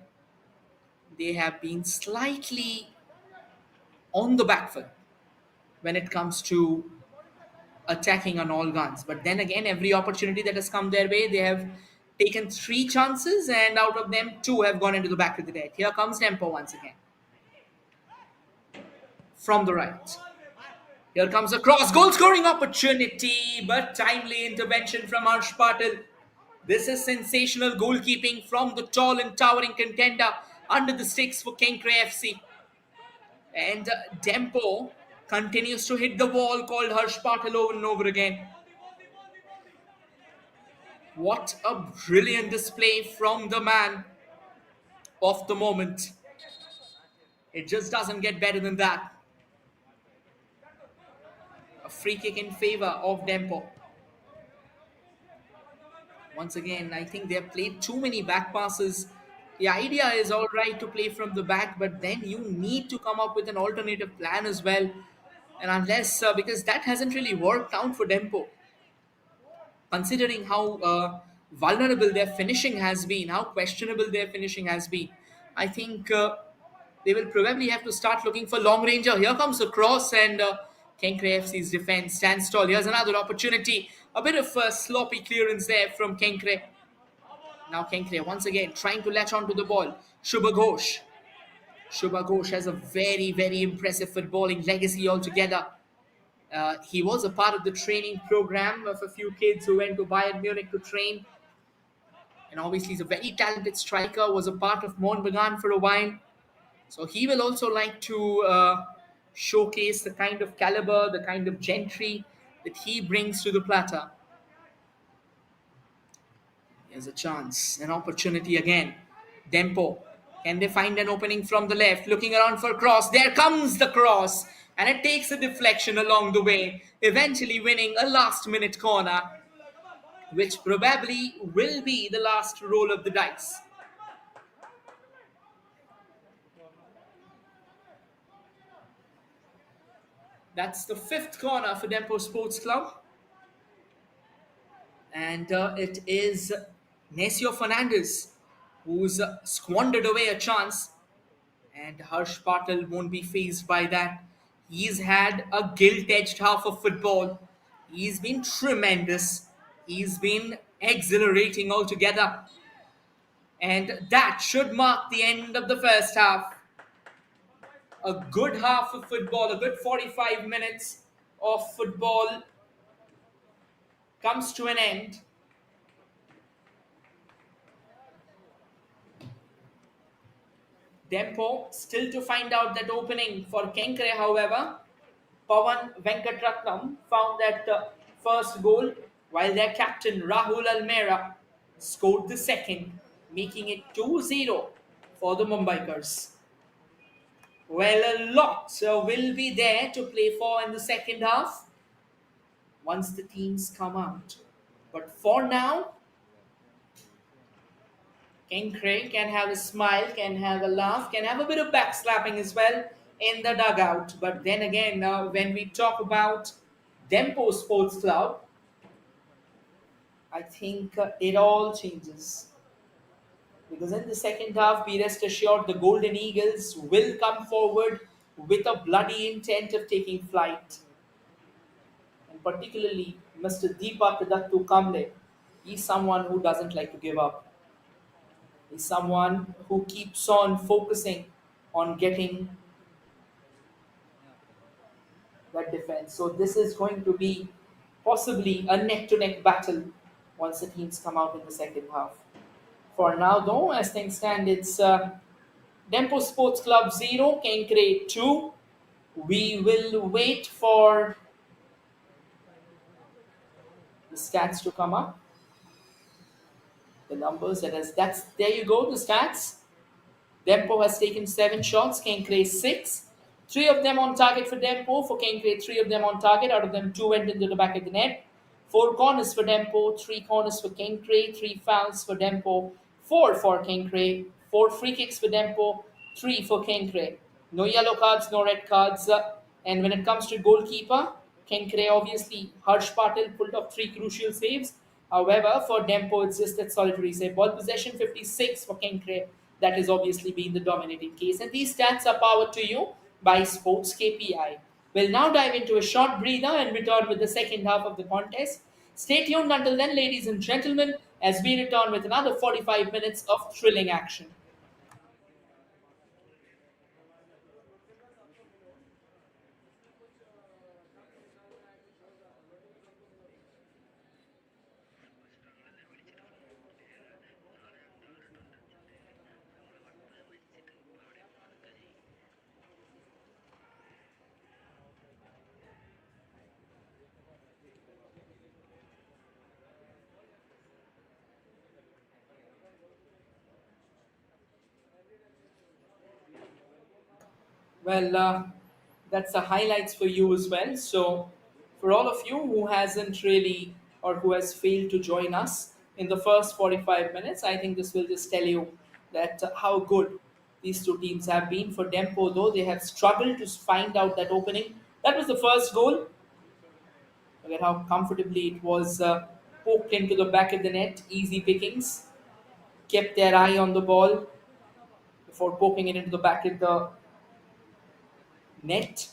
they have been slightly on the back foot when it comes to attacking on all guns. But then again, every opportunity that has come their way, they have taken 3 chances, and out of them, 2 have gone into the back of the net. Here comes Dempo once again from the right. Here comes a cross, goal scoring opportunity, but timely intervention from Harsh Patil. This is sensational goalkeeping from the tall and towering contender under the sticks for Kenkre FC. And Dempo continues to hit the wall called Harsh Patil over and over again. What a brilliant display from the man of the moment. It just doesn't get better than that. A free kick in favor of Dempo. Once again, I think they have played too many back passes. The idea is all right to play from the back, but then you need to come up with an alternative plan as well. And unless, because that hasn't really worked out for Dempo, considering how vulnerable their finishing has been, how questionable their finishing has been, I think they will probably have to start looking for long ranger. Here comes the cross, and Kenkre FC's defense stands tall. Here's another opportunity. A bit of sloppy clearance there from Kenkre. Now Kenkre once again trying to latch onto the ball. Shubha Ghosh. Shubha Ghosh has a very, very impressive footballing legacy altogether. He was a part of the training program of a few kids who went to Bayern Munich to train. And obviously, he's a very talented striker, was a part of Mon Bagan for a while. So he will also like to showcase the kind of caliber, the kind of gentry that he brings to the platter. Here's a chance, an opportunity again. Dempo. Can they find an opening from the left? Looking around for a cross. There comes the cross. And it takes a deflection along the way, eventually winning a last minute corner, which probably will be the last roll of the dice. That's the fifth corner for Dempo Sports Club. And it is Necio Fernandez who's squandered away a chance, and Harsh Patel won't be phased by that. He's had a gilt-edged half of football. He's been tremendous. He's been exhilarating altogether. And that should mark the end of the first half. A good half of football, a good 45 minutes of football comes to an end. Dempo still to find out that opening for Kenkre, however. Pawan Venkatratnam found that first goal, while their captain Rahul Almera scored the second, making it 2-0 for the Mumbaikars. Well, a lot will be there to play for in the second half once the teams come out. But for now, Kenkre can have a smile, can have a laugh, can have a bit of backslapping as well in the dugout. But then again, when we talk about Dempo Sports Club, I think it all changes. Because in the second half, be rest assured, the Golden Eagles will come forward with a bloody intent of taking flight. And particularly, Mr. Deepak Dattu Kamble, he's someone who doesn't like to give up. Is someone who keeps on focusing on getting that defense. So this is going to be possibly a neck-to-neck battle once the teams come out in the second half. For now, though, as things stand, it's Dempo Sports Club 0, Kenkre 2. We will wait for the stats to come up. The numbers, that's there you go, the stats. Dempo has taken 7 shots, Kenkre 6. 3 of them on target for Dempo. For Kenkre, 3 of them on target. Out of them, 2 went into the back of the net. 4 corners for Dempo, 3 corners for Kenkre, 3 fouls for Dempo, 4 for Kenkre, 4 free kicks for Dempo, 3 for Kenkre. No yellow cards, no red cards. And when it comes to goalkeeper, Kenkre obviously, Harsh Patel pulled off 3 crucial saves. However, for Dempo, it's just that solitary save. Ball possession 56 for Kenkre. That has obviously been the dominating case. And these stats are powered to you by Sports KPI. We'll now dive into a short breather and return with the second half of the contest. Stay tuned until then, ladies and gentlemen, as we return with another 45 minutes of thrilling action. Well, that's the highlights for you as well. So, for all of you who hasn't really or who has failed to join us in the first 45 minutes. I think this will just tell you that how good these two teams have been. For Dempo, though, they have struggled to find out that opening. That was the first goal. Look at how comfortably it was poked into the back of the net. Easy pickings. Kept their eye on the ball before poking it into the back of the net.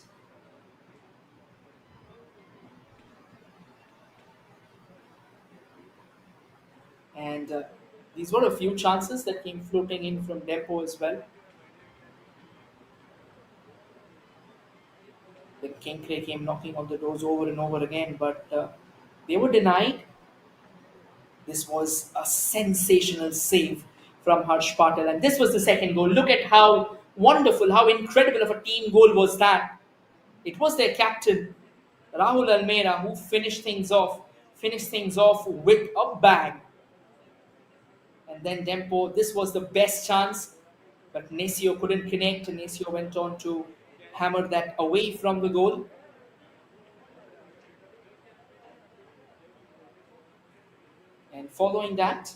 And these were a few chances that came floating in from Dempo as well. The Kenkre came knocking on the doors over and over again, but they were denied. This was a sensational save from Harsh Patel, and this was the second goal. Look at how wonderful, how incredible of a team goal was that. It was their captain, Rahul Almeida, who finished things off with a bang. And then Dempo, this was the best chance, but Nesio couldn't connect, and Nesio went on to hammer that away from the goal. And following that,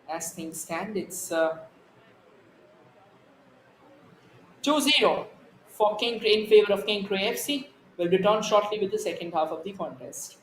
as things stand, it's 2-0 for Kenkre in favor of Kenkre FC. We'll return shortly with the second half of the contest.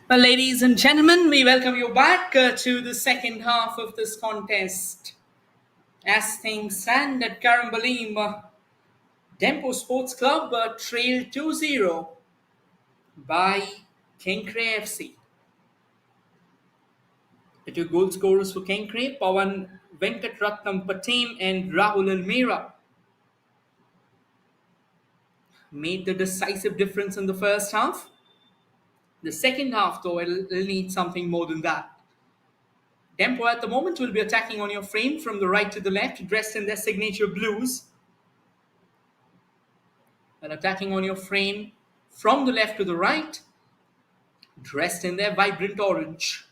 Well, ladies and gentlemen, we welcome you back to the second half of this contest. As things stand at Karambalim, Dempo Sports Club trailed 2-0 by Kenkre FC. The two goal scorers for Kenkre, Pawan Venkatratnam Patim and Rahul Almira, made the decisive difference in the first half. The second half, though, it'll need something more than that. Dempo at the moment will be attacking on your frame from the right to the left, dressed in their signature blues, and attacking on your frame from the left to the right, dressed in their vibrant orange.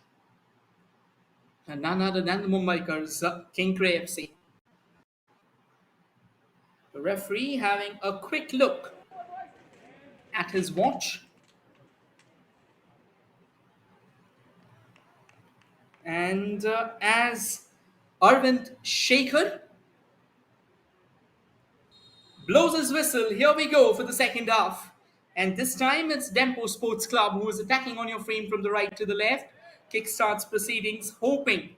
And none other than the Mumbaikars, Kenkre FC. The referee having a quick look at his watch, and as Arvind Shekhar blows his whistle, here we go for the second half. And this time it's Dempo Sports Club who is attacking on your frame from the right to the left, kickstarts proceedings, hoping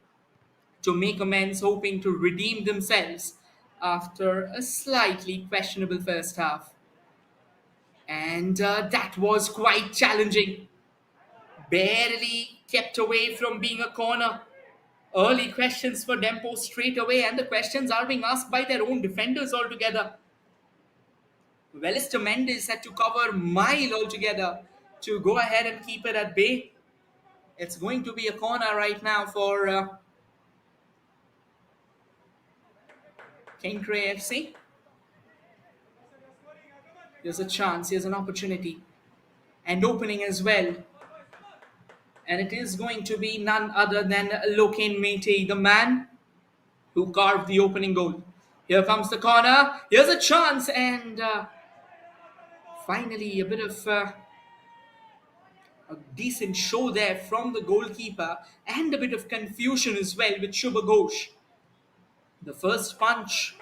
to make amends, hoping to redeem themselves after a slightly questionable first half. And that was quite challenging. Barely kept away from being a corner. Early questions for Dempo straight away, and the questions are being asked by their own defenders altogether. Welister Mendes had to cover mile altogether to go ahead and keep it at bay. It's going to be a corner right now for Kenkre FC. Here's a chance, here's an opportunity, and opening as well. And it is going to be none other than Loken Mete, the man who carved the opening goal. Here comes the corner, here's a chance, and finally a bit of a decent show there from the goalkeeper, and a bit of confusion as well with Shubha Ghosh. The first punch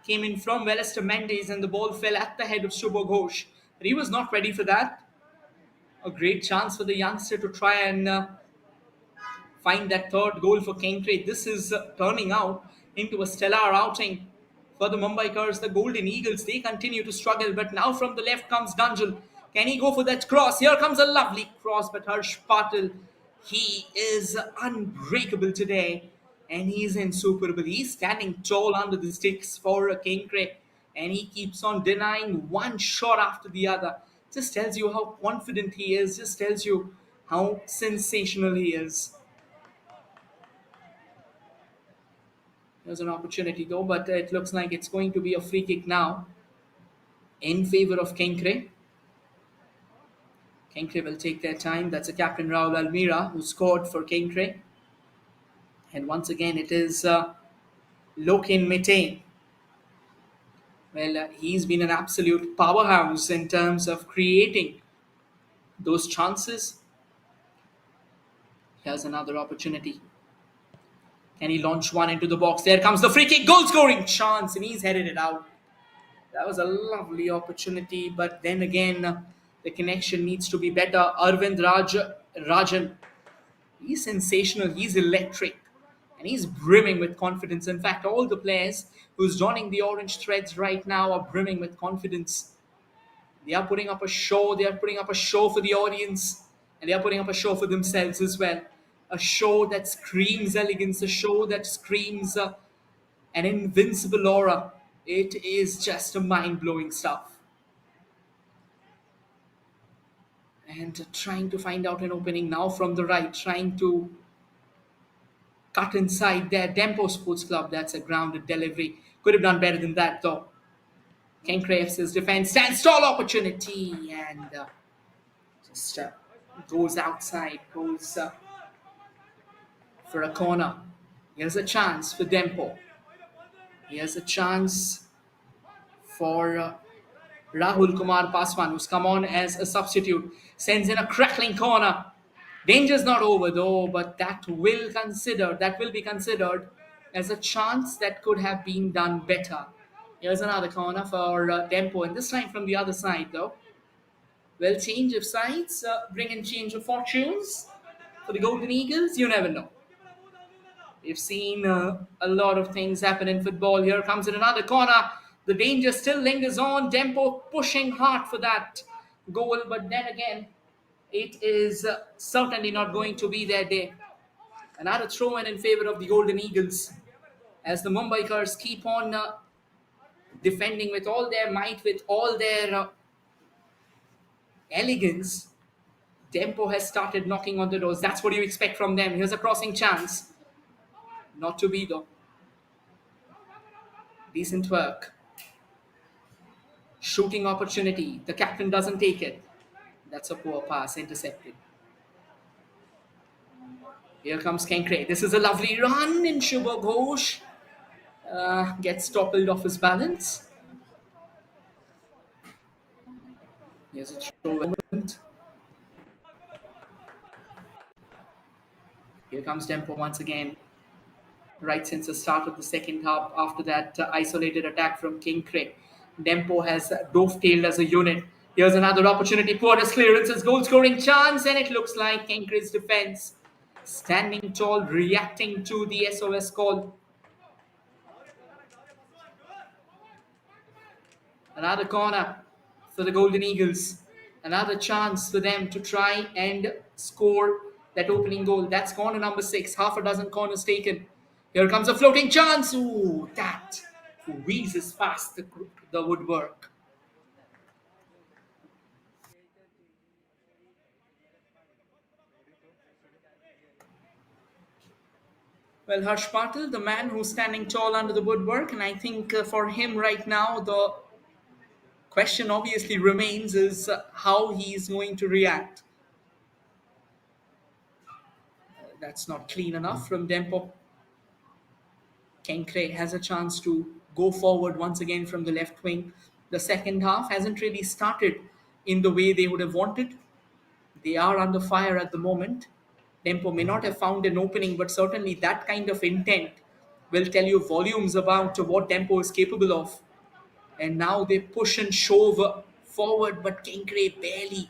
came in from Welister Mendes and the ball fell at the head of Shubha Ghosh. But he was not ready for that. A great chance for the youngster to try and find that third goal for Kenkre. This is turning out into a stellar outing for the Mumbaikars, the Golden Eagles. They continue to struggle, but now from the left comes Dunjal. Can he go for that cross? Here comes a lovely cross, but Harsh Patil, he is unbreakable today, and he's insuperable. He's standing tall under the sticks for Kenkre, and he keeps on denying one shot after the other. Just tells you how confident he is, just tells you how sensational he is. There's an opportunity though, but it looks like it's going to be a free kick now in favor of Kenkre. Kenkre will take their time. That's a captain Raul Almira who scored for Kenkre. And once again, it is Loken Mete. Well, he's been an absolute powerhouse in terms of creating those chances. Here's another opportunity. Can he launch one into the box? There comes the free kick, goal scoring chance, and he's headed it out. That was a lovely opportunity, but then again, the connection needs to be better. Rajan, he's sensational, he's electric, and he's brimming with confidence. In fact, all the players who's donning the orange threads right now are brimming with confidence. They are putting up a show, they are putting up a show for the audience, and they are putting up a show for themselves as well. A show that screams elegance, a show that screams an invincible aura. It is just a mind-blowing stuff. And trying to find out an opening now from the right, trying to cut inside there. Dempo Sports Club, that's a grounded delivery. Could have done better than that though. Kenkre FC's defense stands tall, opportunity, and just goes outside, goes for a corner. Here's a chance for Dempo. Here's a chance for Rahul Kumar Paswan, who's come on as a substitute. Sends in a crackling corner. Danger's not over though, but that will be considered as a chance that could have been done better. Here's another corner for Dempo, and this time from the other side though. Well, change of sides, bring in change of fortunes for the Golden Eagles. You never know. We've seen a lot of things happen in football. Here comes in another corner. The danger still lingers on. Dempo pushing hard for that goal, but then again, it is certainly not going to be their day. Another throw in favor of the Golden Eagles as the Mumbaikars keep on defending with all their might, with all their elegance. Dempo has started knocking on the doors. That's what you expect from them. Here's a crossing chance. Not to be though. Decent work. Shooting opportunity. The captain doesn't take it. That's a poor pass, intercepted. Here comes Kenkre. This is a lovely run in Shubha Ghosh. Gets toppled off his balance. Here's a throw. Here comes Dempo once again. Right since the start of the second half, after that isolated attack from Kenkre, Dempo has dovetailed as a unit. Here's another opportunity. Porter's clearances, goal scoring chance, and it looks like Kenkre's defense standing tall, reacting to the SOS call. Another corner for the Golden Eagles. Another chance for them to try and score that opening goal. That's corner number 6. Half a dozen corners taken. Here comes a floating chance. Ooh, that wheezes past the woodwork. Well, Harsh Patel, the man who's standing tall under the woodwork, and I think for him right now, the question obviously remains is how he's going to react. That's not clean enough from Dempo. Kenkre has a chance to go forward once again from the left wing. The second half hasn't really started in the way they would have wanted. They are under fire at the moment. Dempo may not have found an opening, but certainly that kind of intent will tell you volumes about what Dempo is capable of. And now they push and shove forward, but Kenkre barely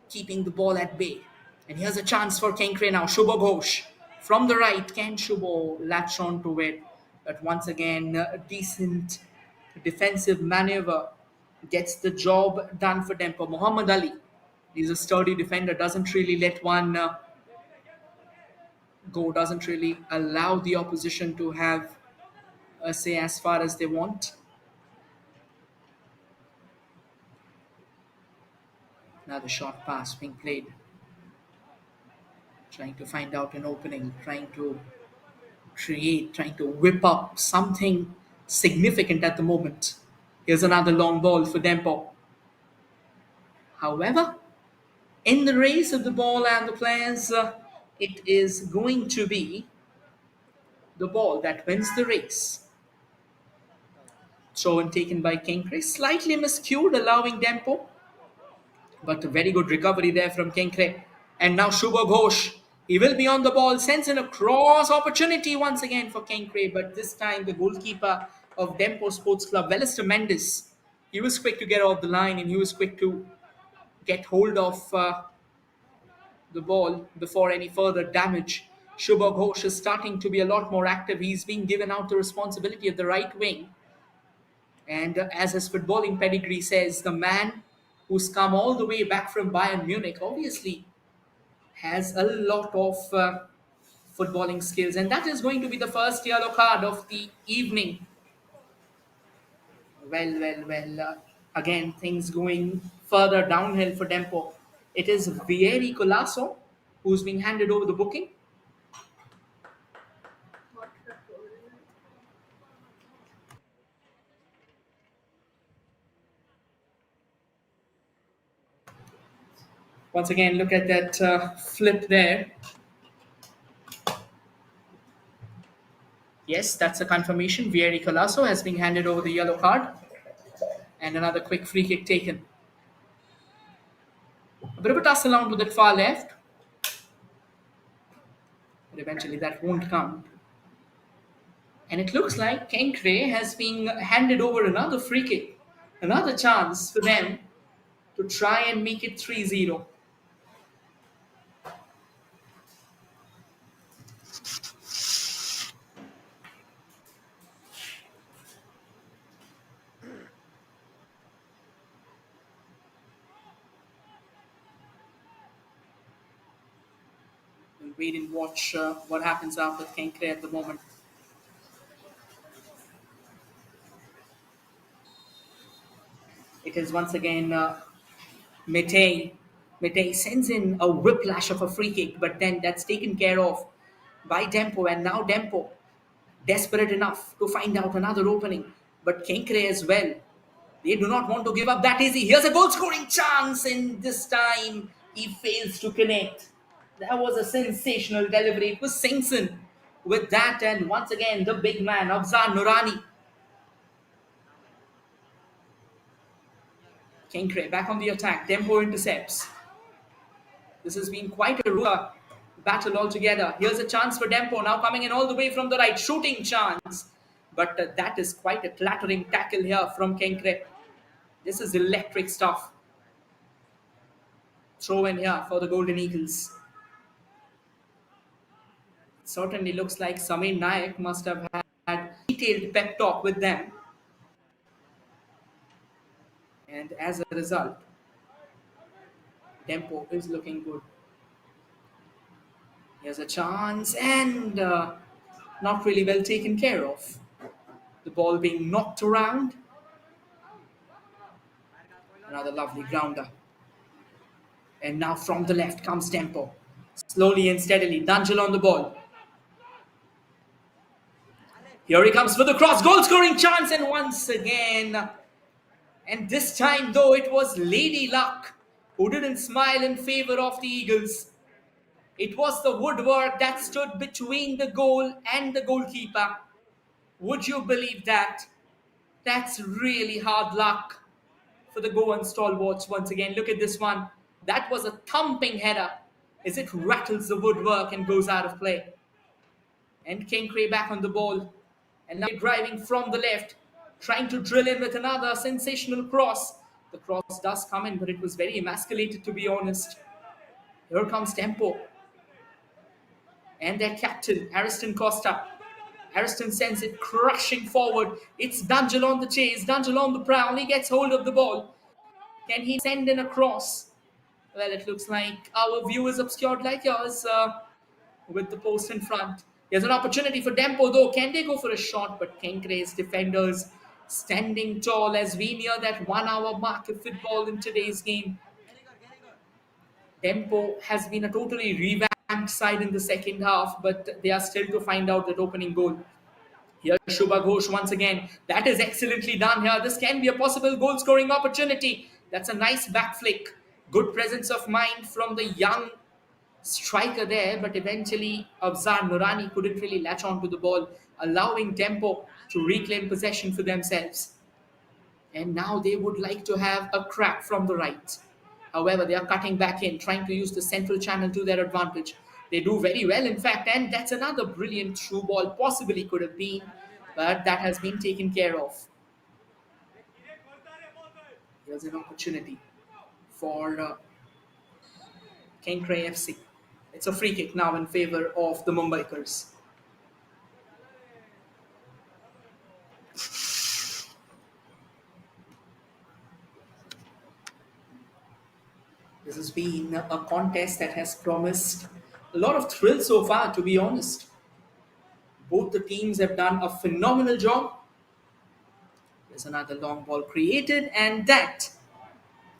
keeping the ball at bay. And here's a chance for Kenkre now. Shubho Ghosh from the right. Can Shubho latch on to it? But once again, a decent defensive maneuver gets the job done for Dempo. Muhammad Ali, he's a sturdy defender, doesn't really let one go, doesn't really allow the opposition to have a say as far as they want. Now the short pass being played, trying to find out an opening, trying to create, trying to whip up something significant at the moment. Here's another long ball for Dempo. However, in the race of the ball and the players, it is going to be the ball that wins the race. Throw and taken by Kenkre, slightly miscued, allowing Dempo, but a very good recovery there from Kenkre. And now Shubha Ghosh, he will be on the ball, sends in a cross opportunity once again for Kenkre, but this time the goalkeeper of Dempo Sports Club, Velister Mendes, he was quick to get off the line and he was quick to get hold of the ball before any further damage. Shubha Ghosh is starting to be a lot more active. He's being given out the responsibility of the right wing. And as his footballing pedigree says, the man who's come all the way back from Bayern Munich obviously has a lot of footballing skills. And that is going to be the first yellow card of the evening. Well. Again, things going further downhill for Dempo. It is Vieri Colasso who's being handed over the booking. Once again, look at that flip there. Yes, that's a confirmation. Vieri Colasso has been handed over the yellow card. And another quick free kick taken. A bit of a tussle around to that far left. But eventually that won't count. And it looks like Kenkre has been handed over another free kick. Another chance for them to try and make it 3-0. We'll wait and watch what happens out with Kenkre at the moment. It is once again Mete. Mete sends in a whiplash of a free kick, but then that's taken care of by Dempo, and now Dempo desperate enough to find out another opening. But Kenkre as well. They do not want to give up that easy. Here's a goal scoring chance, and this time he fails to connect. That was a sensational delivery. It was Singson with that, and once again, the big man, Afzal Nurani. Kenkre back on the attack. Dempo intercepts. This has been quite a battle altogether. Here's a chance for Dempo, now coming in all the way from the right, shooting chance. But that is quite a clattering tackle here from Kenkre. This is electric stuff. Throw in here for the Golden Eagles. It certainly looks like Samin Nayak must have had detailed pep talk with them. And as a result, Dempo is looking good. Here's a chance, and not really well taken care of. The ball being knocked around. Another lovely grounder. And now from the left comes Dempo. Slowly and steadily, Danjal on the ball. Here he comes for the cross, goal scoring chance, and once again, and this time though it was Lady Luck who didn't smile in favor of the Eagles. It was the woodwork that stood between the goal and the goalkeeper. Would you believe that? That's really hard luck for the Goan stalwarts once again. Look at this one. That was a thumping header as it rattles the woodwork and goes out of play. And Kenkre back on the ball. And now driving from the left, trying to drill in with another sensational cross. The cross does come in, but it was very emasculated, to be honest. Here comes Dempo. And their captain, Ariston Costa. Ariston sends it crushing forward. It's Danjal on the chase, Danjal on the prowl. He gets hold of the ball. Can he send in a cross? Well, it looks like our view is obscured like yours with the post in front. There's an opportunity for Dempo though. Can they go for a shot? But Kenkre's defenders standing tall as we near that 1 hour mark of football in today's game. Dempo has been a totally revamped side in the second half, but they are still to find out that opening goal. Here, Shubha Ghosh once again. That is excellently done here. This can be a possible goal scoring opportunity. That's a nice back flick. Good presence of mind from the young striker there, but eventually Afzal Nurani couldn't really latch onto the ball, allowing Dempo to reclaim possession for themselves. And now they would like to have a crack from the right. However, they are cutting back in, trying to use the central channel to their advantage. They do very well, in fact, and that's another brilliant through ball, possibly could have been, but that has been taken care of. Here's an opportunity for Kenkre FC. It's a free kick now in favor of the Mumbaikars. This has been a contest that has promised a lot of thrill so far, to be honest. Both the teams have done a phenomenal job. There's another long ball created, and that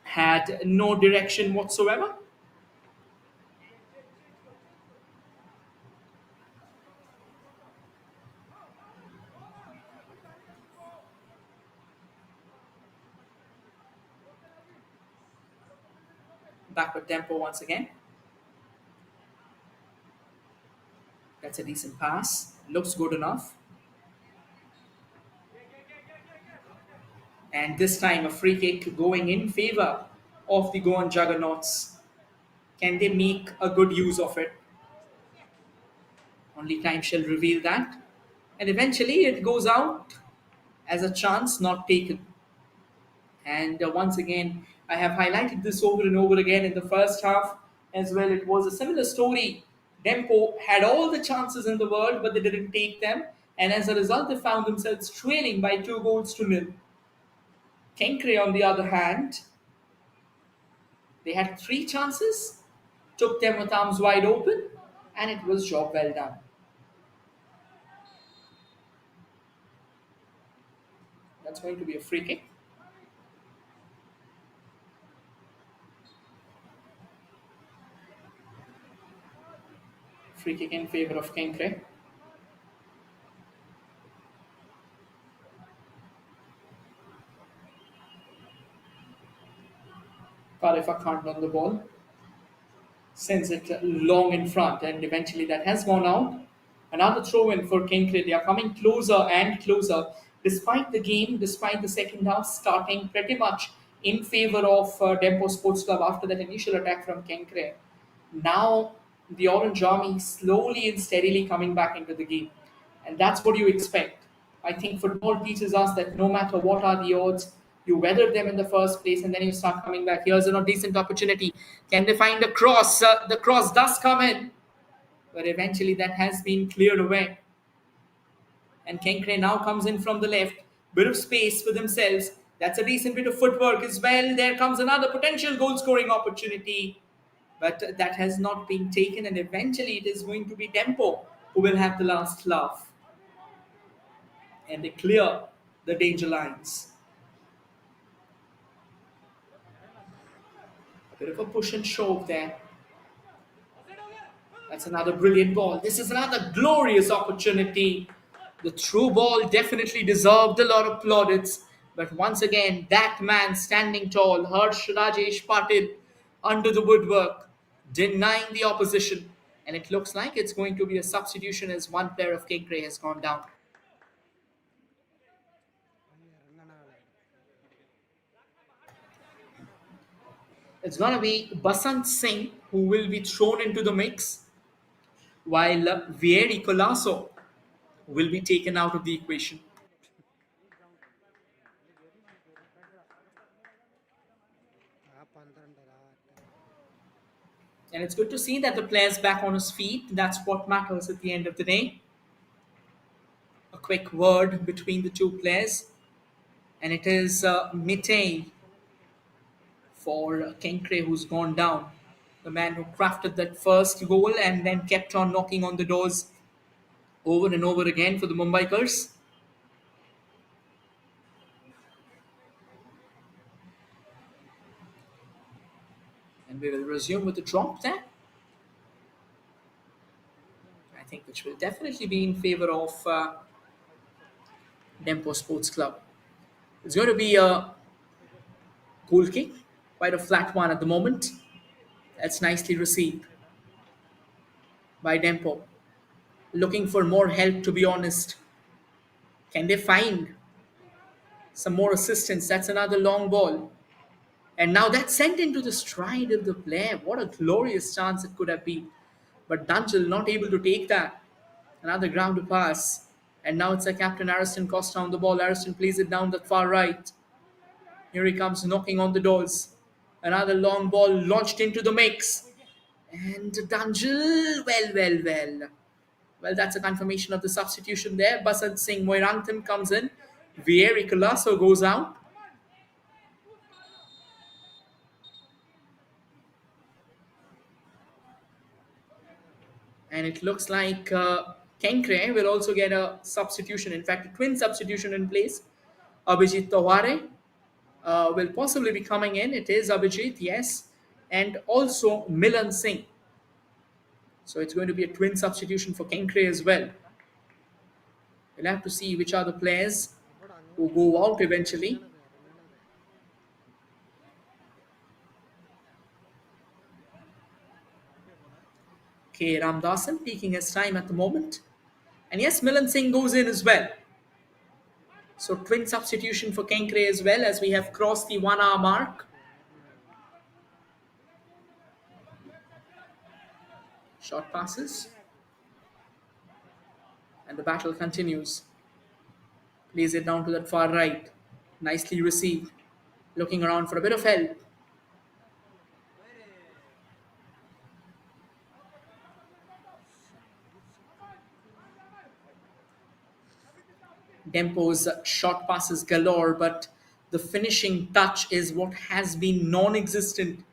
had no direction whatsoever. Backward tempo once again. That's a decent pass. Looks good enough. And this time a free kick going in favor of the Goan Juggernauts. Can they make a good use of it? Only time shall reveal that. And eventually it goes out as a chance not taken. And once again, I have highlighted this over and over again in the first half as well. It was a similar story. Dempo had all the chances in the world, but they didn't take them, and as a result, they found themselves trailing by 2 goals to nil. Kenkre, on the other hand, they had 3 chances, took them with arms wide open, and it was job well done. That's going to be a free kick. Free kick in favor of Kenkre. Tarifa can't on the ball, sends it long in front, and eventually that has gone out. Another throw in for Kenkre. They are coming closer and closer, despite the game, despite the second half starting pretty much in favor of Dempo Sports Club after that initial attack from Kenkre. Now the Orange Army slowly and steadily coming back into the game, and that's what you expect. I think football teaches us that no matter what are the odds, you weather them in the first place and then you start coming back. Here's a decent opportunity. Can they find a cross? The cross does come in, but eventually that has been cleared away. And Kenkre now comes in from the left. Bit of space for themselves. That's a decent bit of footwork as well. There comes another potential goal scoring opportunity. But that has not been taken, and eventually it is going to be Dempo who will have the last laugh. And they clear the danger lines. A bit of a push and shove there. That's another brilliant ball. This is another glorious opportunity. The through ball definitely deserved a lot of plaudits. But once again, that man standing tall, Harsh Rajesh Patil, under the woodwork, denying the opposition. And it looks like it's going to be a substitution as one player of Kenkre has gone down. It's going to be Basant Singh who will be thrown into the mix, while Vieri Colasso will be taken out of the equation. ആ പന്ത്രണ്ടര ആ അറ്റം. And it's good to see that the player's back on his feet. That's what matters at the end of the day. A quick word between the two players. And it is Mitei for Kenkre who's gone down. The man who crafted that first goal and then kept on knocking on the doors over and over again for the Mumbaikars. And we will resume with the drop there. I think which will definitely be in favor of Dempo Sports Club. It's going to be a goal kick, quite a flat one at the moment. That's nicely received by Dempo. Looking for more help, to be honest. Can they find some more assistance? That's another long ball. And now that's sent into the stride of the player. What a glorious chance it could have been. But Dunchel not able to take that. Another ground to pass. And now it's a captain Ariston Costa on the ball. Ariston plays it down the far right. Here he comes knocking on the doors. Another long ball launched into the mix. And Dunjul, well. Well, that's a confirmation of the substitution there. Basant Singh Moirantham comes in. Vieri Colasso goes out. And it looks like Kenkre will also get a substitution. In fact, a twin substitution in place. Abhijit Taware will possibly be coming in. It is Abhijit, yes. And also Milan Singh. So it's going to be a twin substitution for Kenkre as well. We'll have to see which are the players ഇവിടെ who അങ്ങോട്ട് go out eventually. ഇറങ്ങണത്. K. Ramdasan taking his time at the moment. And yes, Milan Singh goes in as well. So twin substitution for Kenkre as well as we have crossed the 1 hour mark. Corner. Short passes. And the battle continues. Plays it down to that far right. Nicely received. Looking around for a bit of help. Dempo's short passes galore, but the finishing touch is what has been non existent.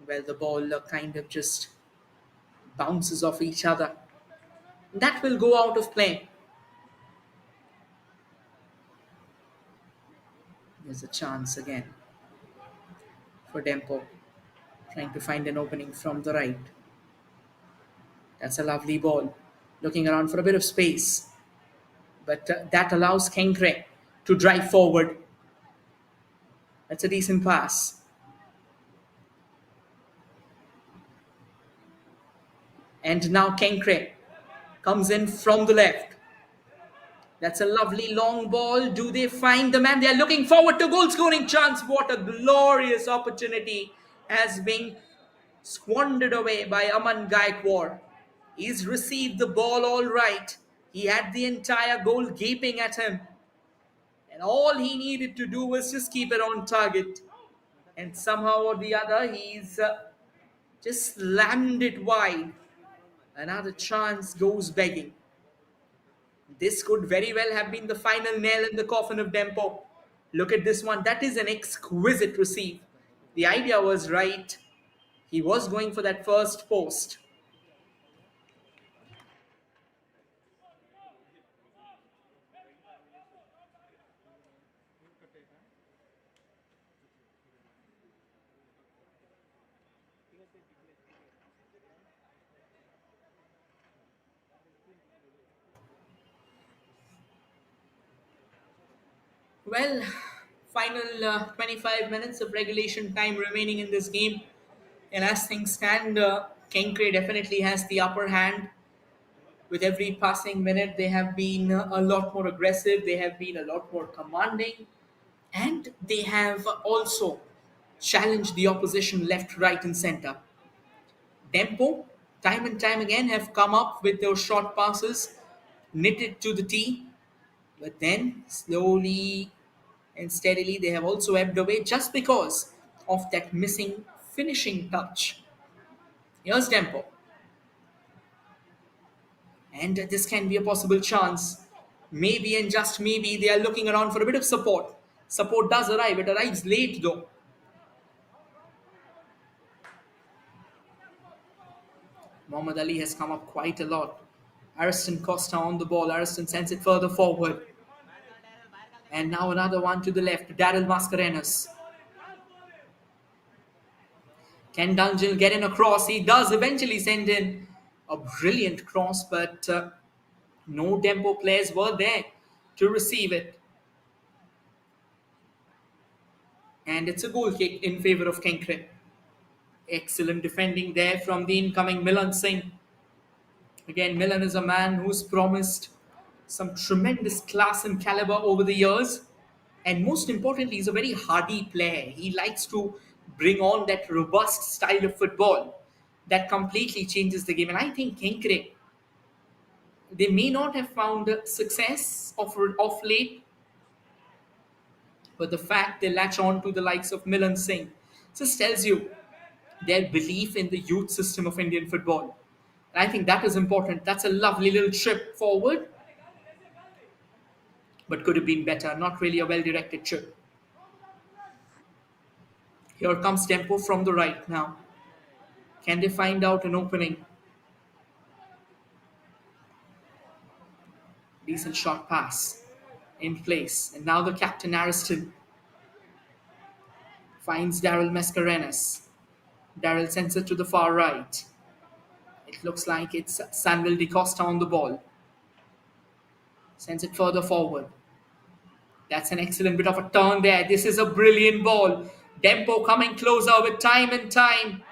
Well, the ball kind of just bounces off each other. That will go out of play. There's a chance again for Dempo, trying to find an opening from the right. That's a lovely ball. Looking around for a bit of space, but that allows Kenkre to drive forward. That's a decent pass. And now Kenkre comes in from the left. That's a lovely long ball. Do they find the man? They are looking forward to goal scoring chance. What a glorious opportunity has been squandered away by Aman Gaikwad. He's received the ball all right. He had the entire goal gaping at him. And all he needed to do was just keep it on target. And somehow or the other, he's just slammed it wide. Another chance goes begging. This could very well have been the final nail in the coffin of Dempo. Look at this one. That is an exquisite receive. The idea was right. He was going for that first post. Well, final 25 minutes of regulation time remaining in this game. And as things stand, Kenkre definitely has the upper hand. With every passing minute, they have been a lot more aggressive, they have been a lot more commanding, and they have also challenged the opposition left, right, and center. Dempo, time and time again, have come up with those short passes, knitted to the tee, but then slowly and steadily they have also ebbed away just because of that missing finishing touch. Here's Dempo, and this can be a possible chance. Maybe and just maybe they are looking around for a bit of support. Support does arrive, it arrives late though. Mohammad Ali has come up quite a lot. Ariston Costa on the ball. Ariston sends it further forward. And now another one to the left. Daryl Mascarenas. Can Dungeon get in a cross? He does eventually send in a brilliant cross, but no Dempo players were there to receive it. And it's a goal kick in favor of Kenkre. Excellent defending there from the incoming Milan Singh. Again, Milan is a man who's promised some tremendous class and caliber over the years. And most importantly, he's a very hardy player. He likes to bring on that robust style of football that completely changes the game. And I think Kenkre, they may not have found success of late, but the fact they latch on to the likes of Milan Singh just tells you their belief in the youth system of Indian football. And I think that is important. That's a lovely little trip forward, but could have been better. Not really a well directed trip. Here comes Dempo from the right now. Can they find out an opening? Decent short pass in place. And now the captain Ariston finds Daryl Mascarenas. Daryl sends it to the far right. It looks like it's Samuel Di Costa on the ball. Sends it further forward. That's an excellent bit of a turn there. This is a brilliant ball. Dempo coming closer with time and time.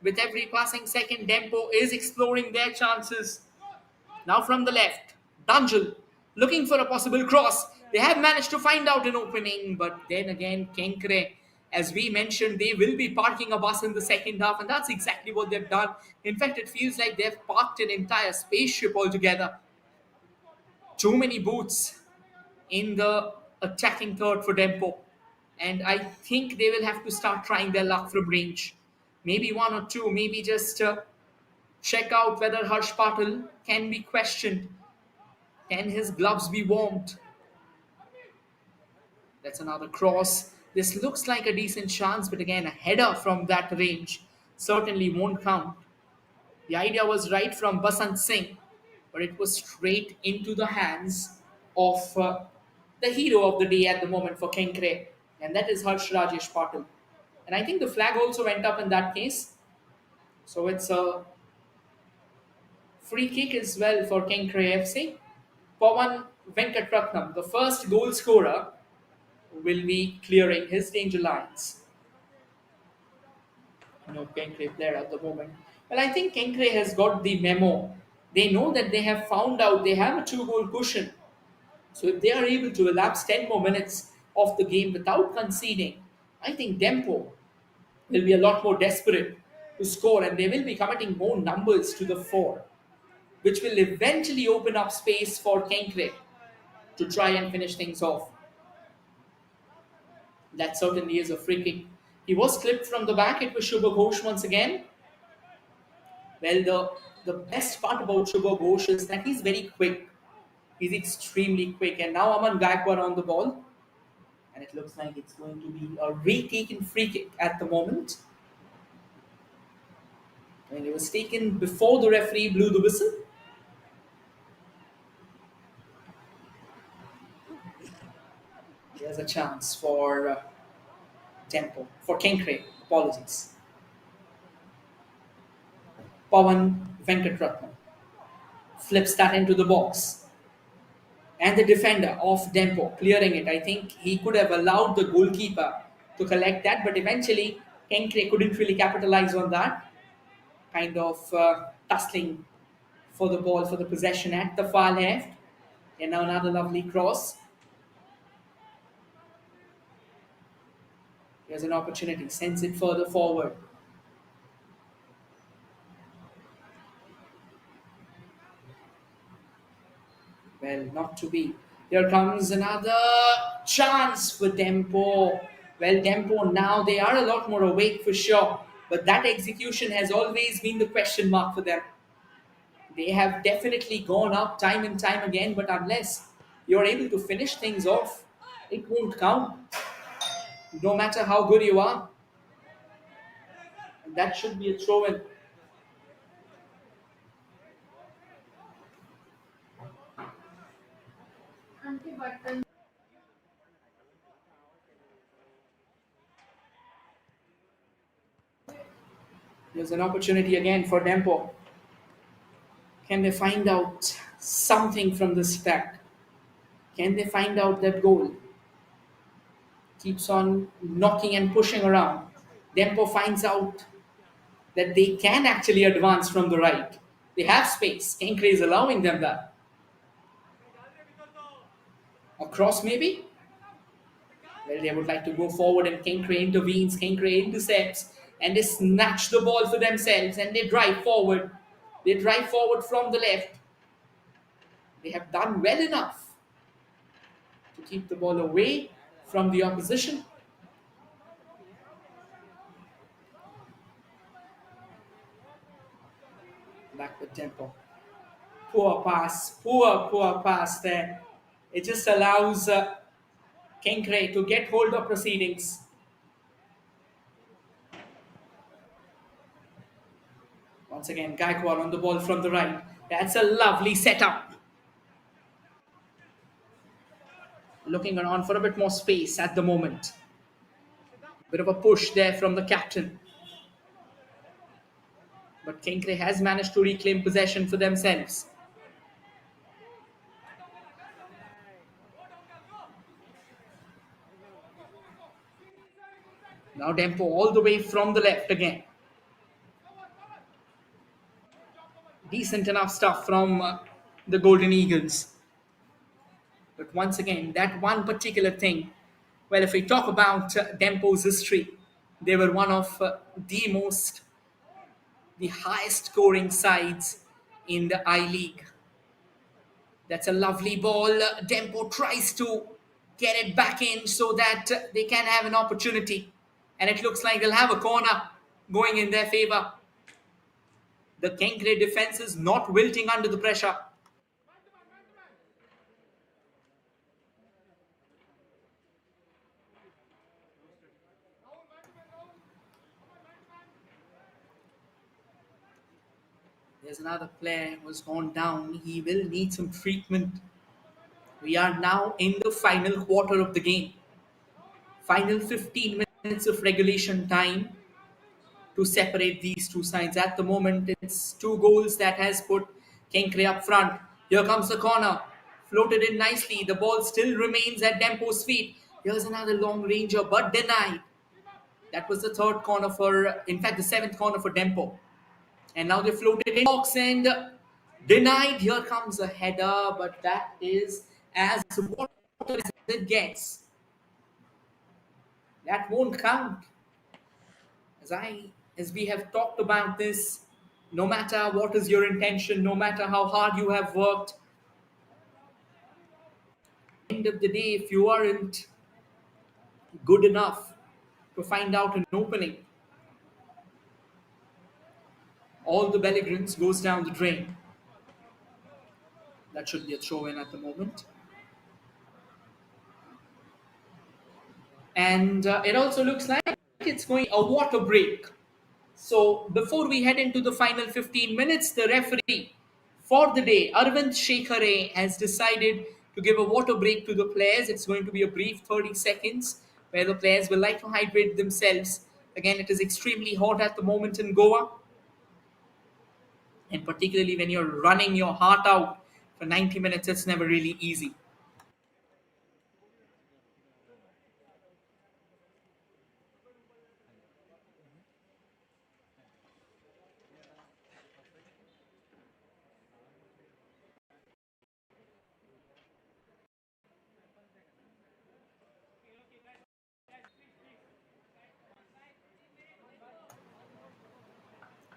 With every passing second, Dempo is exploring their chances. Now from the left, Dunjul looking for a possible cross. They have managed to find out an opening, but then again, Kenkre, as we mentioned, they will be parking a bus in the second half, and that's exactly what they've done. In fact, it feels like they've parked an entire spaceship altogether. Too many boots in the attacking third for Dempo. And I think they will have to start trying their luck from range. Maybe one or two, maybe just check out whether Harsh Patel can be questioned Can his gloves be warmed? That's another cross. This looks like a decent chance, but again, a header from that range certainly won't count. The idea was right from Basant Singh, but it was straight into the hands of the hero of the day at the moment for Kenkre, and that is Harsh Rajesh Patil. And I think the flag also went up in that case, so it's a free kick as well for Kenkre FC. Pawan Venkatratnam, the first goal scorer, will be clearing his danger lines. No Kenkre player at the moment. Well, I think Kenkre has got the memo. They know that they have found out they have a two-goal cushion. So if they are able to elapse 10 more minutes of the game without conceding, I think Dempo will be a lot more desperate to score and they will be committing more numbers to the fore, which will eventually open up space for Kenkre to try and finish things off. That certainly is a free kick. He was clipped from the back. It was Shubha Ghosh once again. Well, the best part about Shubha Ghosh is that he's very quick. He's extremely quick. And now Aman Gaikwad on the ball. And it looks like it's going to be a retaken free kick at the moment. And it was taken before the referee blew the whistle. There's a chance for Tempo, for Kenkre. Apologies. Pawan Venkatratnam flips that into the box. And the defender of Dempo clearing it. I think he could have allowed the goalkeeper to collect that, but eventually Kenkre couldn't really capitalize on that. Kind of tussling for the ball for the possession at the far left. And now another lovely cross. Here's an opportunity, sends it further forward. Well, not to be. Here comes another chance for Dempo. Well, Dempo now they are a lot more awake for sure, but that execution has always been the question mark for them. They have definitely gone up time and time again, but unless you're able to finish things off, it won't count. No matter how good you are, that should be a throw in. There's an opportunity again for Dempo. Can they find out something from this attack? Can they find out that goal? Keeps on knocking and pushing around. Dempo finds out that they can actually advance from the right. They have space. Kenkre is allowing them that. Across maybe? Well, they would like to go forward and Kenkre intervenes. Kenkre intercepts and they snatch the ball for themselves and they drive forward. They drive forward from the left. They have done well enough to keep the ball away from the opposition. Back with Dempo. Poor pass there. It just allows Kenkre to get hold of proceedings. Once again, Gaikwad on the ball from the right. That's a lovely setup. Looking around for a bit more space at the moment. Bit of a push there from the captain. But Kenkre has managed to reclaim possession for themselves. Now Dempo all the way from the left again. Decent enough stuff from the Golden Eagles. But once again, that one particular thing, well, if we talk about Dempo's history, they were one of the highest scoring sides in the I League. That's a lovely ball. Dempo tries to get it back in so that they can have an opportunity. And it looks like they'll have a corner going in their favor. The Kenkre defense is not wilting under the pressure. There's another player who's gone down. He will need some treatment. We are now in the final quarter of the game. Final 15 minutes of regulation time to separate these two sides. At the moment, it's two goals that has put Kenkre up front. Here comes the corner. Floated in nicely. The ball still remains at Dempo's feet. Here's another long ranger, but denied. That was the third corner for, in fact, the seventh corner for Dempo. And now they floated in box and denied. Here comes a header, but that is as water as it gets. That won't count. As we have talked about this, no matter what is your intention, no matter how hard you have worked, end of the day, if you aren't good enough to find out an opening, all the Bellegrins goes down the drain. That should be a throw in at the moment. And it also looks like it's going a water break. So before we head into the final 15 minutes, the referee for the day, Arvind Shekhare, has decided to give a water break to the players. It's going to be a brief 30 seconds where the players will like to hydrate themselves. Again, it is extremely hot at the moment in Goa, and particularly when you're running your heart out for 90 minutes, it's never really easy.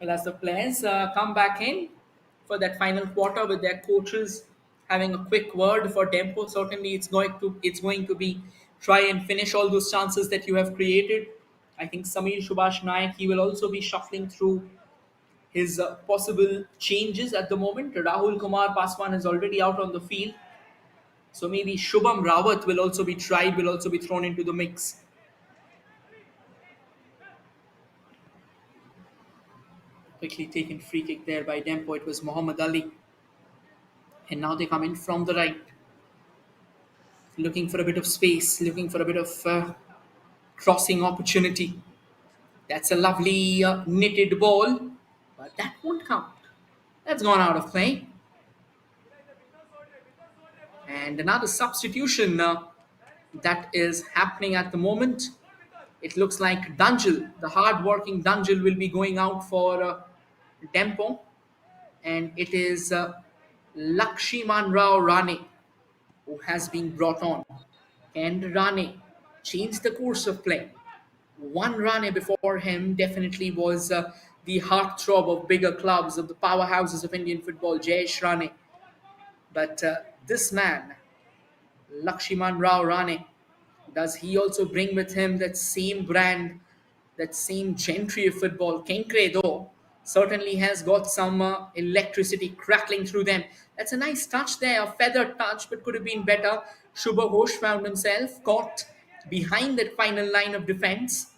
Well, as the players come back in for that final quarter with their coaches having a quick word for Dempo, certainly it's going to be try and finish all those chances that you have created. I think Samir Subhash Nayak, he will also be shuffling through his possible changes at the moment. Rahul Kumar Paswan is already out on the field, so maybe Shubham Rawat will also be tried, will also be thrown into the mix. Quickly taken free kick there by Dempo. It was Muhammad Ali, and now they come in from the right, looking for a bit of space, looking for a bit of crossing opportunity. That's a lovely knitted ball, but that won't count. That's gone out of play. And another substitution that is happening at the moment. It looks like Dunjil, the hard-working Dunjil, will be going out for Dempo, and it is Lakshiman Rao Rane who has been brought on. And Rane changed the course of play. One Rane before him definitely was the heartthrob of bigger clubs, of the powerhouses of Indian football, Jayesh Rane. But this man, Lakshiman Rao Rane, does he also bring with him that same brand, that same gentry of football? Kenkre, though, certainly has got some electricity crackling through them. That's a nice touch there, a feathered touch, but could have been better. Shubha Ghosh found himself caught behind that final line of defense.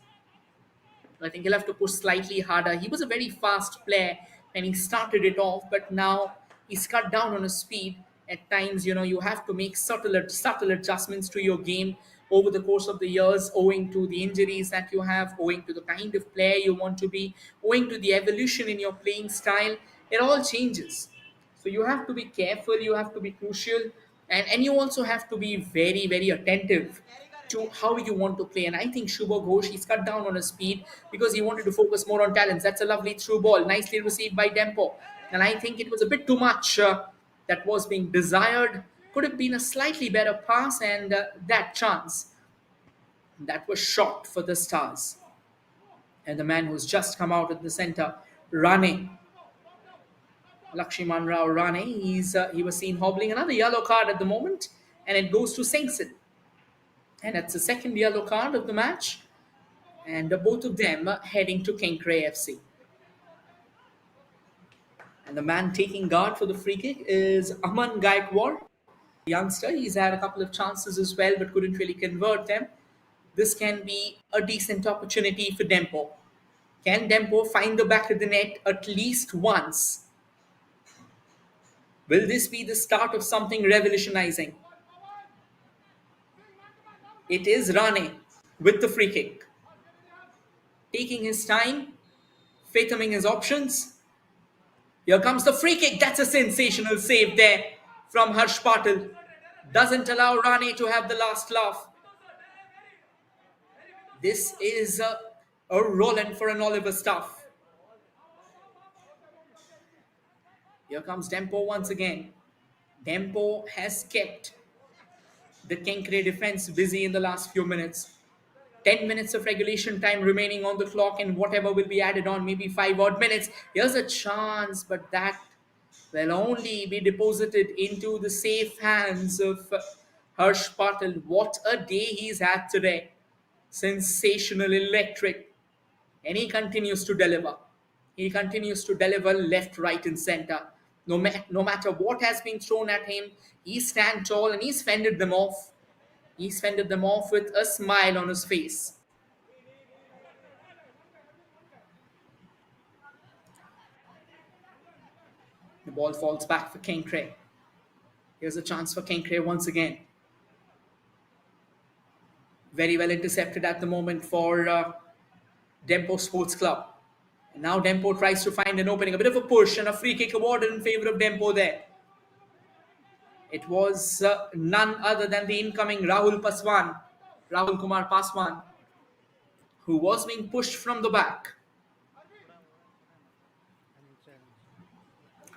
I think he'll have to push slightly harder. He was a very fast player when he started it off, but now he's cut down on his speed. At times, you have to make subtle adjustments to your game over the course of the years, owing to the injuries that you have, owing to the kind of player you want to be, owing to the evolution in your playing style. It all changes. So you have to be careful, you have to be crucial, and you also have to be very, very attentive to how you want to play. And I think Shubha Ghosh, he's cut down on his speed because he wanted to focus more on talents. That's a lovely through ball, nicely received by Dempo. And I think it was a bit too much that was being desired. Could have been a slightly better pass, and that chance that was shot for the Stars. And the man who's just come out at the center, Rane, Lakshiman Rao Rane, he was seen hobbling. Another yellow card at the moment, and it goes to Singson. And that's the second yellow card of the match. And both of them heading to Kenkre FC. And the man taking guard for the free kick is Aman Gaikwad, youngster. He's had a couple of chances as well, but couldn't really convert them. This can be a decent opportunity for Dempo. Can Dempo find the back of the net at least once Will this be the start of something revolutionizing? It is Rane with the free kick, taking his time, fathoming his options. Here comes the free kick. That's a sensational save there from Harsh Patil. Doesn't allow Rane to have the last laugh. This is a Roland for an Oliver stuff. Here comes Dempo once again. Dempo has kept the Kenkre defense busy in the last few minutes. 10 minutes of regulation time remaining on the clock, and whatever will be added on, maybe 5 odd minutes. Here's a chance, but that will only be deposited into the safe hands of Harsh Patil. What a day he's had today. Sensational, electric. And he continues to deliver. He continues to deliver left, right, and center. No matter what has been thrown at him, he stands tall and he's fended them off. He's fended them off with a smile on his face. The ball falls back for Kenkre. Here's a chance for Kenkre once again. Very well intercepted at the moment for Dempo Sports Club. And now Dempo tries to find an opening. A bit of a push and a free kick awarded in favor of Dempo there. It was none other than the incoming Rahul Kumar Paswan, who was being pushed from the back.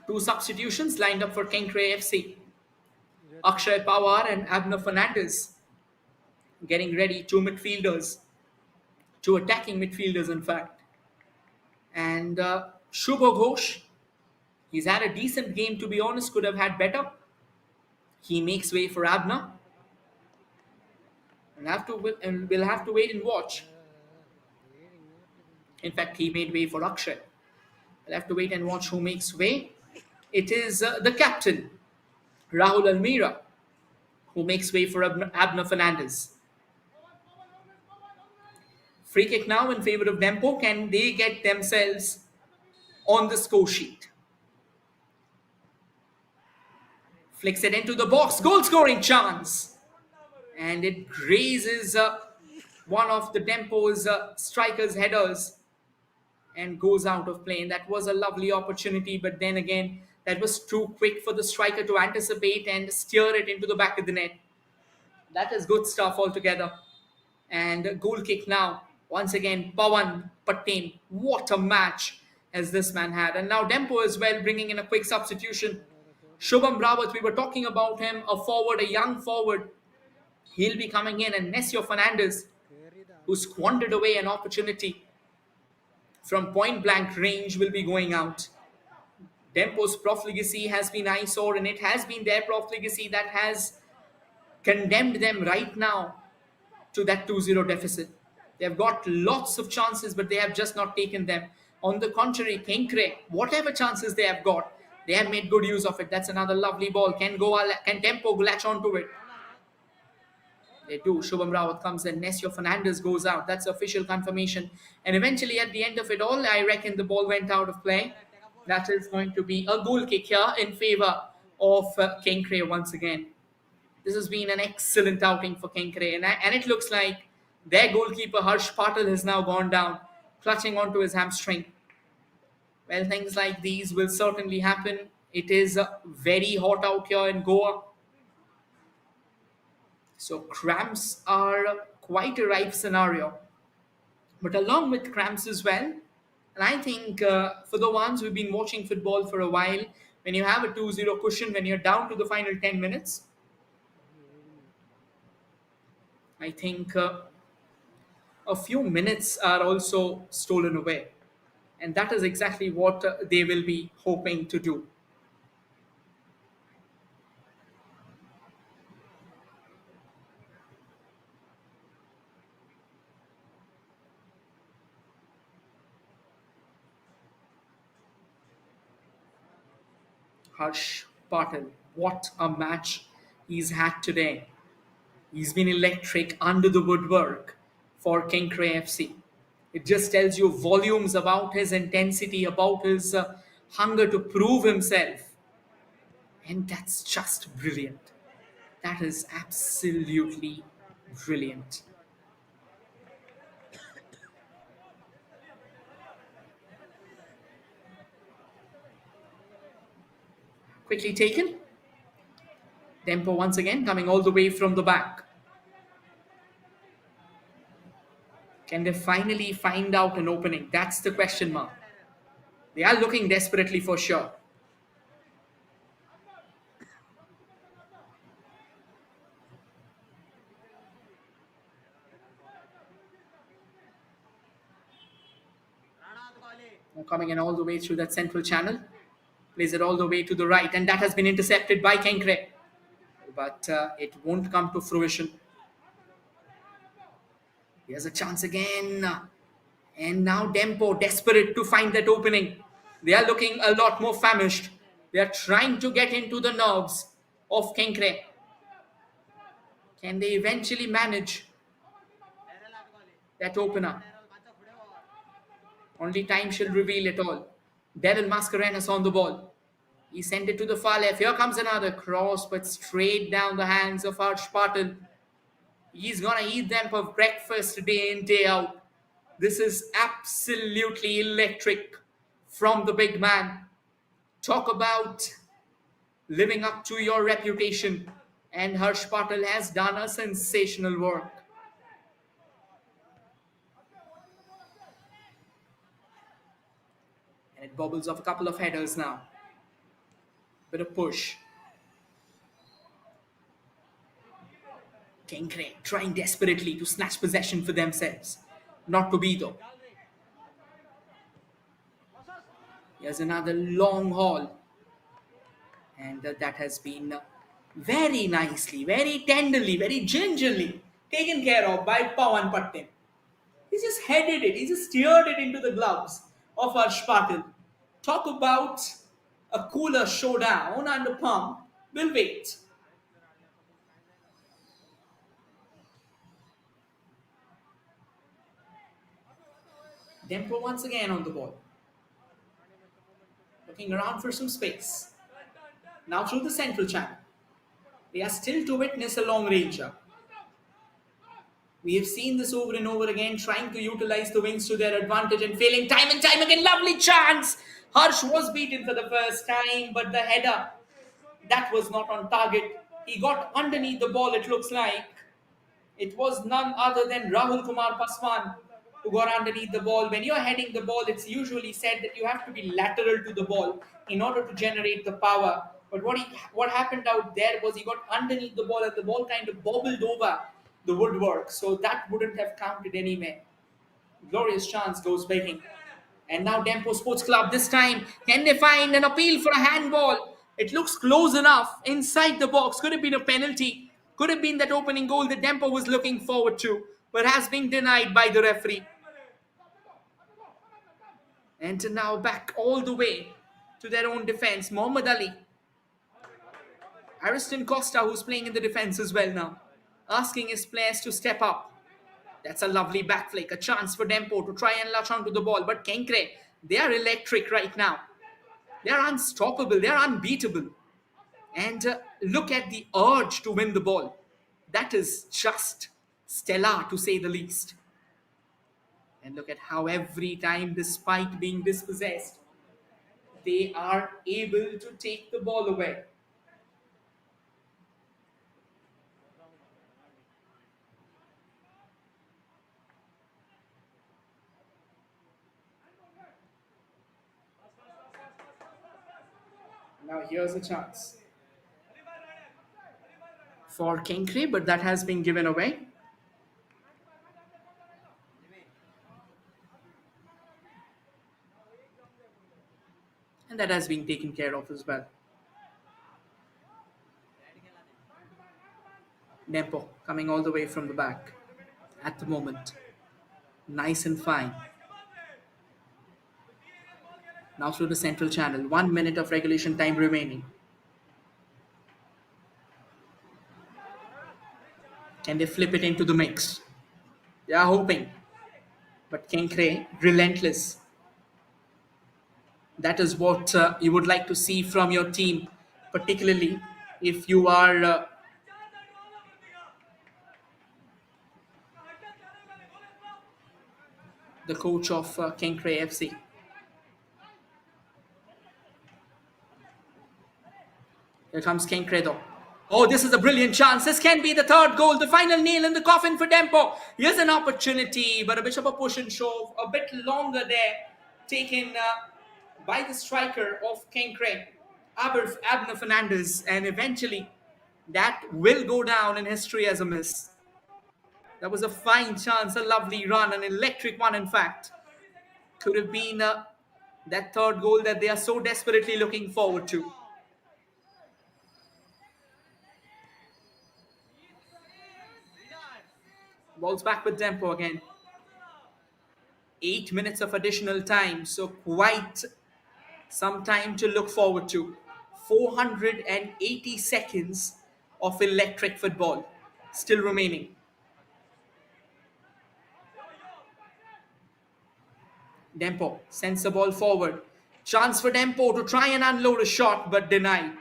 Two substitutions lined up for Kenkre FC. Akshay Pawar and Abner Fernandez getting ready, two midfielders, two attacking midfielders, in fact. And Shubho Ghosh, he's had a decent game, to be honest, could have had better. He makes way for Abner. And we'll have to wait and watch. In fact, he made way for Akshay. We'll have to wait and watch who makes way. It is the captain, Rahul Almira, who makes way for Abner Fernandez. Free kick now in favor of Dempo. Can they get themselves on the score sheet? Flicks it into the box. Goal scoring chance. And it grazes one of the Dempo's striker's headers and goes out of play. And that was a lovely opportunity. But then again, that was too quick for the striker to anticipate and steer it into the back of the net. That is good stuff altogether. And a goal kick now. Once again, Pawan Patel. What a match as this man had. And now Dempo as well, bringing in a quick substitution. Shubham Rawat, we were talking about him, a forward, a young forward. He'll be coming in. And Nesio Fernandez, who squandered away an opportunity from point blank range, will be going out. Dempo's profligacy has been eyesore, and it has been their profligacy that has condemned them right now to that 2-0 deficit. They've got lots of chances, but they have just not taken them. On the contrary, Kenkre, whatever chances they have got, they have made good use of it. That's another lovely ball. Can Dempo latch onto it? They do. Shubham Rawat comes in. Nesio Fernandez goes out. That's official confirmation. And eventually, at the end of it all, I reckon the ball went out of play. That is going to be a goal kick here in favor of Kenkre once again. This has been an excellent outing for Kenkre. And it looks like their goalkeeper, Harsh Patil, has now gone down, clutching onto his hamstring. Well, things like these will certainly happen. It is very hot out here in Goa. So cramps are quite a ripe scenario. But along with cramps as well, and I think for the ones who've been watching football for a while, when you have a 2-0 cushion, when you're down to the final 10 minutes, I think a few minutes are also stolen away. And that is exactly what they will be hoping to do. Harsh Patil, what a match he's had today. He's been electric under the woodwork for Kenkre FC. It just tells you volumes about his intensity, about his hunger to prove himself. And that's just brilliant. That is absolutely brilliant. Quickly taken. Dempo once again coming all the way from the back. Can they finally find out an opening? That's the question mark. They are looking desperately for sure. Now coming in all the way through that central channel. Plays it all the way to the right, and that has been intercepted by Kenkre. But it won't come to fruition. Here's a chance again. And now Dempo, desperate to find that opening. They are looking a lot more famished. They are trying to get into the nerves of Kenkre. Can they eventually manage that opener? Only time shall reveal it all. Daryl Mascarenas on the ball. He sent it to the far left. Here comes another cross, but straight down the hands of Harsh Patel. He's gonna eat them for breakfast day in, day out. This is absolutely electric from the big man. Talk about living up to your reputation. And Harsh Patel has done a sensational work. And it bobbles off a couple of headers now. Bit of push. Kenkre trying desperately to snatch possession for themselves. Not to be though. Here's another long haul. And that has been very nicely, very tenderly, very gingerly taken care of by Pawan Pattin. He just headed it, he just steered it into the gloves of Harsh Patil. Talk about a cooler showdown and a pump. We'll wait. Dempo once again on the ball. Looking around for some space. Now through the central channel. They are still to witness a long ranger. We have seen this over and over again, trying to utilize the wings to their advantage and failing time and time again. Lovely chance. Harsh was beaten for the first time, but the header, that was not on target. He got underneath the ball, it looks like. It was none other than Rahul Kumar Paswan who got underneath the ball. When you're heading the ball, it's usually said that you have to be lateral to the ball in order to generate the power. But what happened out there was he got underneath the ball and the ball kind of bobbled over the woodwork. So that wouldn't have counted anyway. Glorious chance goes begging. And now Dempo Sports Club this time. Can they find an appeal for a handball? It looks close enough inside the box. Could have been a penalty. Could have been that opening goal that Dempo was looking forward to, but has been denied by the referee. And now back all the way to their own defense. Mohammad Ali. Ariston Costa, who's playing in the defense as well now, asking his players to step up. That's a lovely back flick, a chance for Dempo to try and latch onto the ball. But Kenkre, they are electric right now. They are unstoppable, they are unbeatable. And look at the urge to win the ball. That is just stellar to say the least. And look at how every time, despite being dispossessed, they are able to take the ball away. Now here's a chance for Kenkre, but that has been given away. And that has been taken care of as well. Dempo coming all the way from the back at the moment. Nice and fine. Now through the central channel. 1 minute of regulation time remaining. Can they flip it into the mix? They are hoping. But Kenkre, relentless. That is what you would like to see from your team. particularly if you are the coach of Kenkre FC. Here comes Kenkre though. Oh, this is a brilliant chance. This can be the third goal, the final nail in the coffin for Dempo. Here's an opportunity, but a bit of a push and shove, a bit longer there, taken by the striker of Kenkre, Abner Fernandez, and eventually that will go down in history as a miss. That was a fine chance, a lovely run, an electric one, in fact. Could have been that third goal that they are so desperately looking forward to. Ball's back with Dempo again. 8 minutes of additional time, so quite some time to look forward to. 480 seconds of electric football still remaining. Dempo sends the ball forward. Chance for Dempo to try and unload a shot, but denied.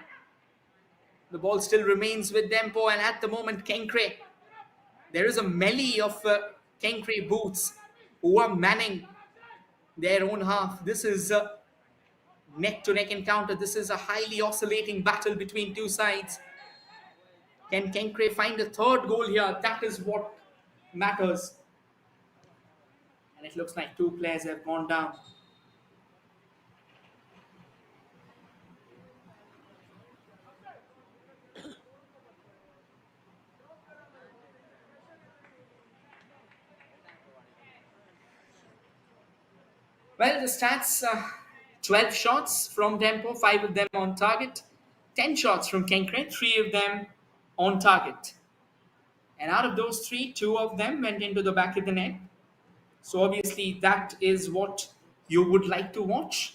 The ball still remains with Dempo, and at the moment, Kenkre. There is a melee of Kenkre boots who are manning their own half. This is a neck-to-neck encounter. This is a highly oscillating battle between two sides. Can Kenkre find a third goal here? That is what matters. And it looks like two players have gone down. Well, the stats 12 shots from Dempo, 5 of them on target, 10 shots from Kenkre, 3 of them on target. And out of those 3, 2 of them went into the back of the net. So obviously, that is what you would like to watch.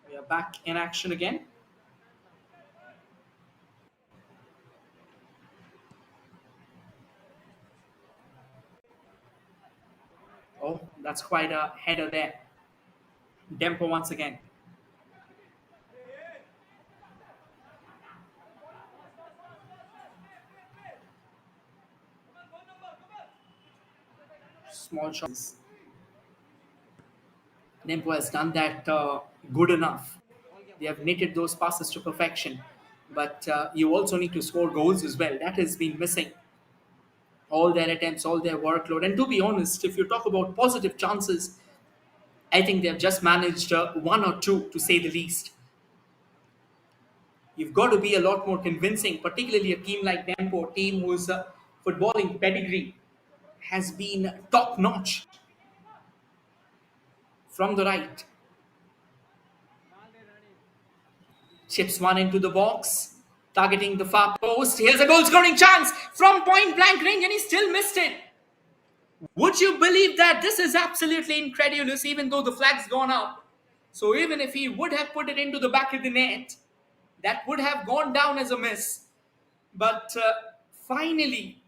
We are back in action again. Oh, that's quite a header there. Dempo once again. Small shots. Dempo has done that good enough. They have knitted those passes to perfection. But you also need to score goals as well. That has been missing. All their attempts, all their workload. And to be honest, if you talk about positive chances, I think they've just managed one or two, to say the least. You've got to be a lot more convincing, particularly a team like Dempo, a team whose footballing pedigree has been top notch. From the right, chips one into the box, targeting the far post. Here's a goal scoring chance from point blank range, and he still missed it. Would you believe that? This is absolutely incredulous, even though the flag's gone up. So even if he would have put it into the back of the net, that would have gone down as a miss. But finally,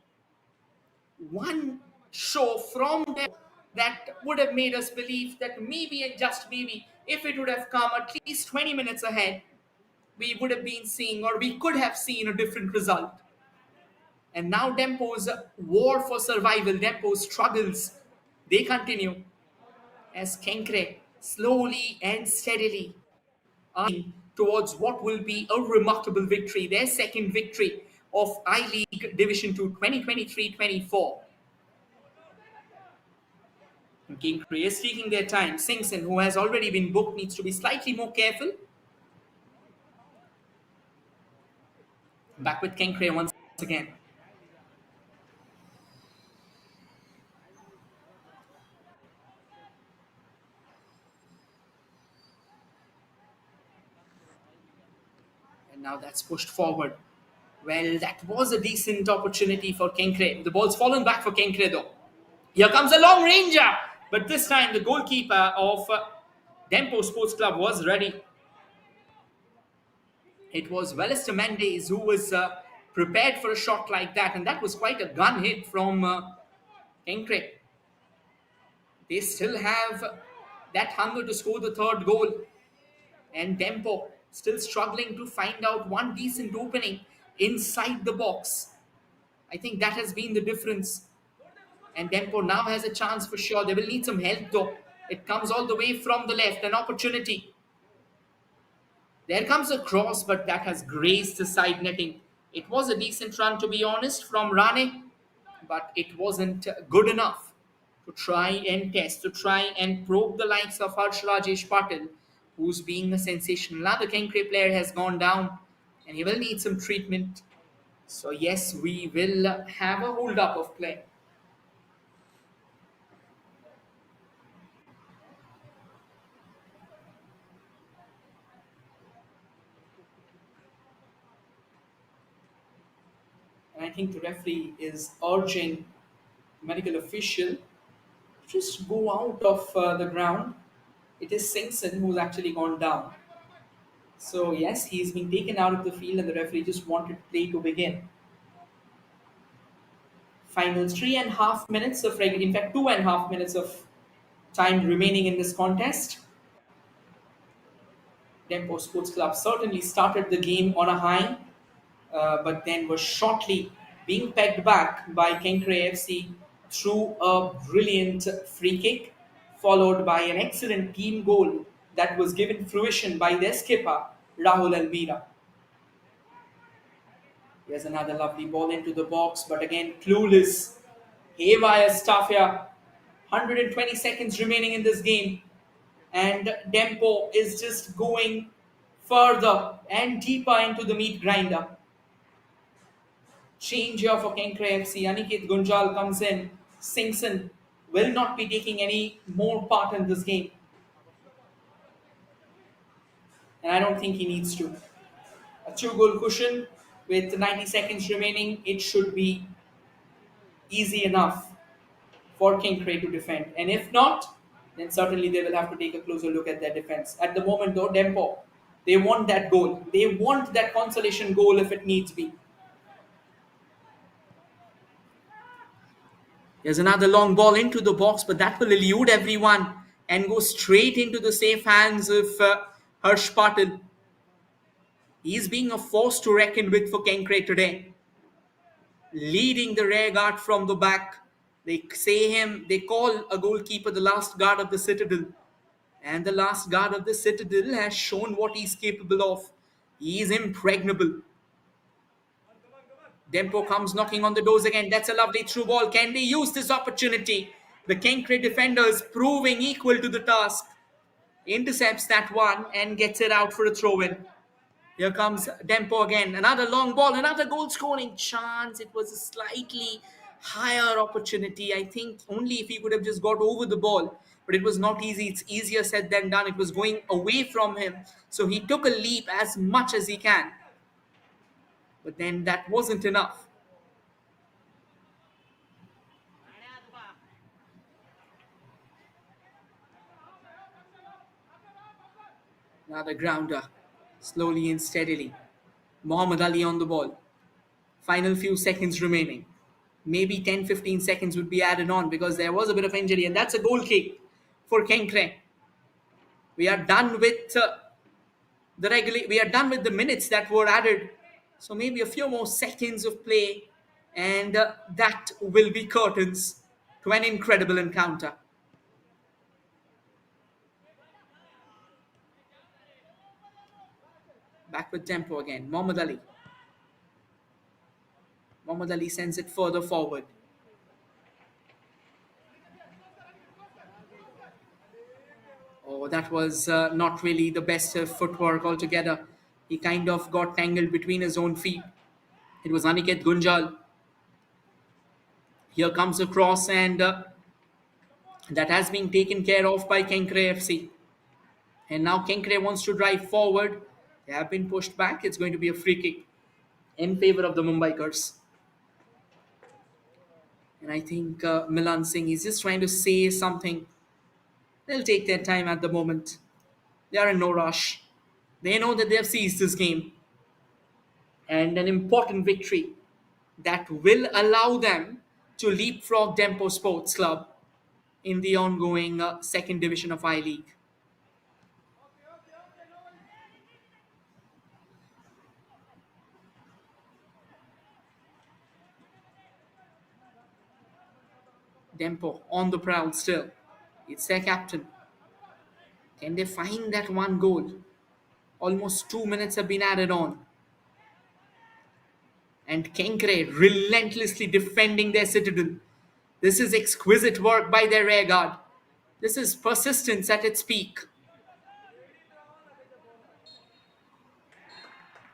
one show from them that would have made us believe that maybe and just maybe, if it would have come at least 20 minutes ahead, we would have been seeing, or we could have seen, a different result. And now Dempo's war for survival, Dempo's struggles, they continue as Kenkre slowly and steadily are towards what will be a remarkable victory, their second victory of I-League Division 2 2023-24. Kenkre is taking their time. Singson, who has already been booked, needs to be slightly more careful. Back with Kenkre once again. And now that's pushed forward. Well, that was a decent opportunity for Kenkre. The ball's fallen back for Kenkre though. Here comes a long ranger, but this time the goalkeeper of Dempo Sports Club was ready. It was Wellester Mendes who was prepared for a shot like that, and that was quite a gun hit from Kenkre. They still have that hunger to score the third goal, and Dempo still struggling to find out one decent opening inside the box. I think that has been the difference. And Dempo now has a chance for sure. They will need some help though. It comes all the way from the left, an opportunity. There comes a cross, but that has grazed the side netting. It was a decent run, to be honest, from Rane, but it wasn't good enough to try and test, to try and probe the likes of Harsh Rajesh Patil, who's being a sensational. Now the Kenkre player has gone down, and he will need some treatment. So yes, we will have a hold up of play. And I think the referee is urging the medical official to just go out of the ground. It is Singson who's actually gone down. So yes, he's been taken out of the field, and the referee just wanted play to begin. Final 3.5 minutes of regular, in fact, 2.5 minutes of time remaining in this contest. Dempo Sports Club certainly started the game on a high, but then was shortly being pegged back by Kenkre FC through a brilliant free kick, followed by an excellent team goal that was given fruition by their skipper, Rahul Almira. Here's another lovely ball into the box, but again, clueless. Haywire stuff here. 120 seconds remaining in this game, and Dempo is just going further and deeper into the meat grinder. Change here for Kenkre FC. Aniket Gunjal comes in. Singson will not be taking any more part in this game, and I don't think he needs to. A two-goal cushion with 90 seconds remaining. It should be easy enough for Kenkre to defend. And if not, then certainly they will have to take a closer look at their defense. At the moment, though, Dempo, they want that goal. They want that consolation goal if it needs be. There's another long ball into the box, but that will elude everyone and go straight into the safe hands of Harsh Patil. He's being a force to reckon with for Kenkre today. Leading the rear guard from the back. They call a goalkeeper the last guard of the citadel. And the last guard of the citadel has shown what he's capable of. He is impregnable. Dempo comes knocking on the doors again. That's a lovely through ball. Can they use this opportunity? The Kenkre defenders proving equal to the task. Intercepts that one and gets it out for a throw in. Here comes Dempo again. Another long ball, another goal scoring chance. It was a slightly higher opportunity. I think only if he could have just got over the ball. But it was not easy. It's easier said than done. It was going away from him. So he took a leap as much as he can. But then that wasn't enough. Another grounder. Slowly and steadily. Muhammad Ali on the ball. Final few seconds remaining. Maybe 10-15 seconds would be added on because there was a bit of injury, and that's a goal kick for Kenkre. We are done with we are done with the minutes that were added. So maybe a few more seconds of play, and that will be curtains to an incredible encounter. Back with tempo again. Mohammad Ali. Mohammad Ali sends it further forward. Oh, that was not really the best footwork altogether. He kind of got tangled between his own feet. It was Aniket Gunjal. Here comes a cross, and that has been taken care of by Kenkre FC. And now Kenkre wants to drive forward. They have been pushed back. It's going to be a free kick in favor of the Mumbaikars. And I think Milan Singh is just trying to say something. They'll take their time at the moment. They are in no rush. They know that they have seized this game. and an important victory that will allow them to leapfrog Dempo Sports Club in the ongoing second division of I League. Dempo on the prowl still. It's their captain. Can they find that one goal? Almost 2 minutes have been added on. And Kenkre relentlessly defending their citadel. This is exquisite work by their rear guard. This is persistence at its peak.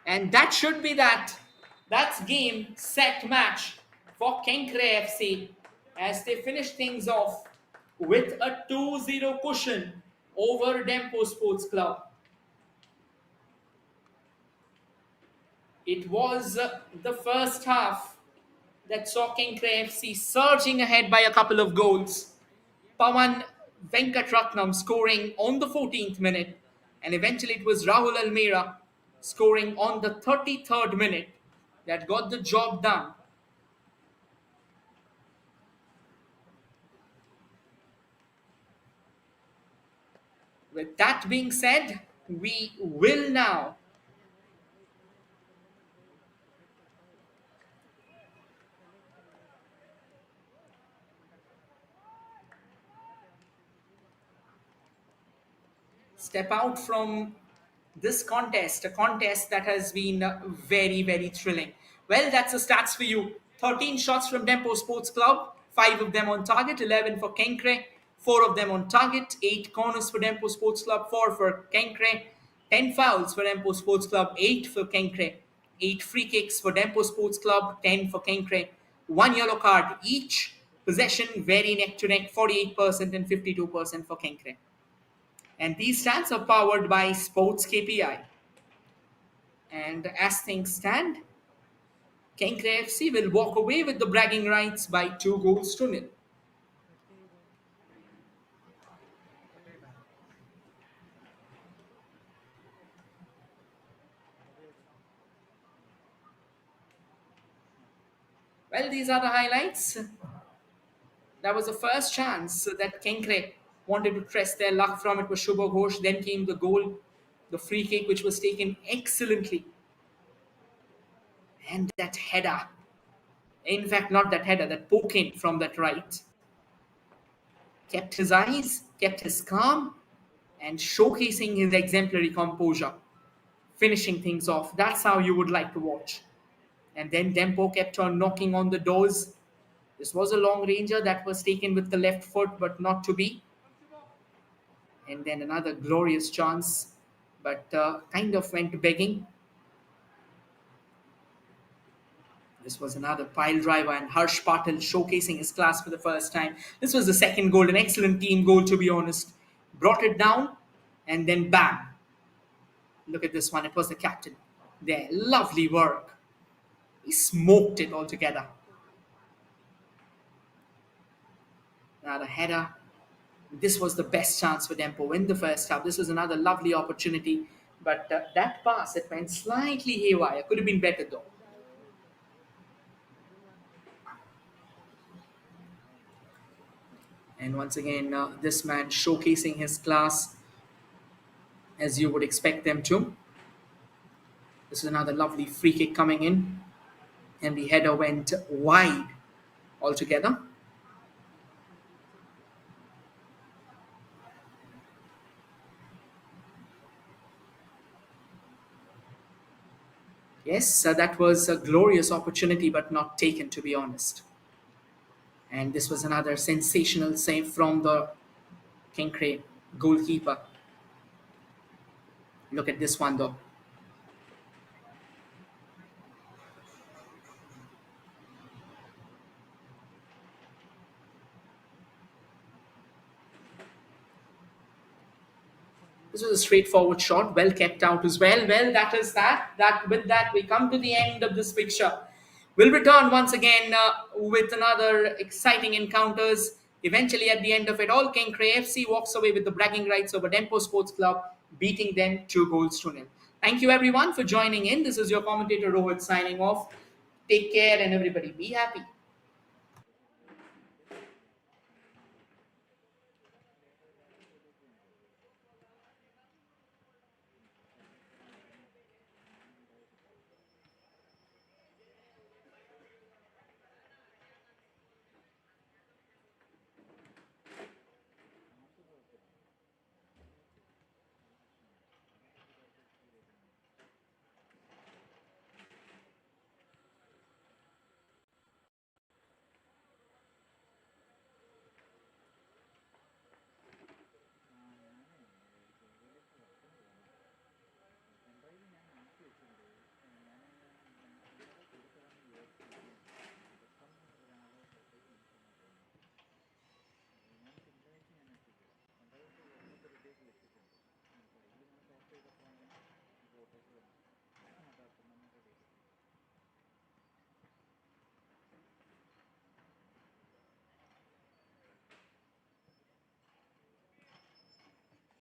And that should be that. That's game, set, match for Kenkre FC as they finish things off with a 2-0 cushion over Dempo Sports Club. It was the first half that saw Kenkre FC surging ahead by a couple of goals. Pawan Venkatratnam scoring on the 14th minute, and eventually it was Rahul Almira scoring on the 33rd minute that got the job done. With that being said, we will now step out from this contest, a contest that has been very, very thrilling. Well, that's the stats for you. 13 shots from Dempo Sports Club, 5 of them on target, 11 for Kenkre, 4 of them on target, 8 corners for Dempo Sports Club, 4 for Kenkre, 10 fouls for Dempo Sports Club, 8 for Kenkre, 8 free kicks for Dempo Sports Club, 10 for Kenkre, 1 yellow card each. Possession very neck to neck, 48% and 52% for Kenkre. And these stats are powered by Sports KPI. And as things stand, Kenkre FC will walk away with the bragging rights by 2 goals to 0. Well, these are the highlights. That was the first chance that Kenkre wanted to test their luck from. It was Shubha Ghosh. Then came the goal, the free kick, which was taken excellently. And that header. In fact, not that header, that poke in from that right. Kept his eyes, kept his calm, and showcasing his exemplary composure. Finishing things off. That's how you would like to watch. And then Dempo kept on knocking on the doors. This was a long ranger that was taken with the left foot, but not to be. And then another glorious chance, but kind of went begging. This was another pile driver, and Harsh Patel showcasing his class for the first time. This was the second goal, an excellent team goal, to be honest. Brought it down, and then bam. Look at this one. It was the captain there. Lovely work. He smoked it altogether. Another header. This was the best chance for Dempo in the first half. This was another lovely opportunity. But that pass, it went slightly haywire. Could have been better though. And once again, this man showcasing his class as you would expect them to. This is another lovely free kick coming in. And the header went wide altogether. Yes, that was a glorious opportunity, but not taken, to be honest. And this was another sensational save from the Kenkre goalkeeper. Look at this one, though. This was a straightforward shot, well kept out as well. Well, that is that. That with that, we come to the end of this picture. We'll return once again with another exciting encounters. Eventually, at the end of it all, Kenkre FC walks away with the bragging rights over Dempo Sports Club, beating them 2 goals to 0. Thank you everyone for joining in. This is your commentator Rohit signing off. Take care and everybody be happy.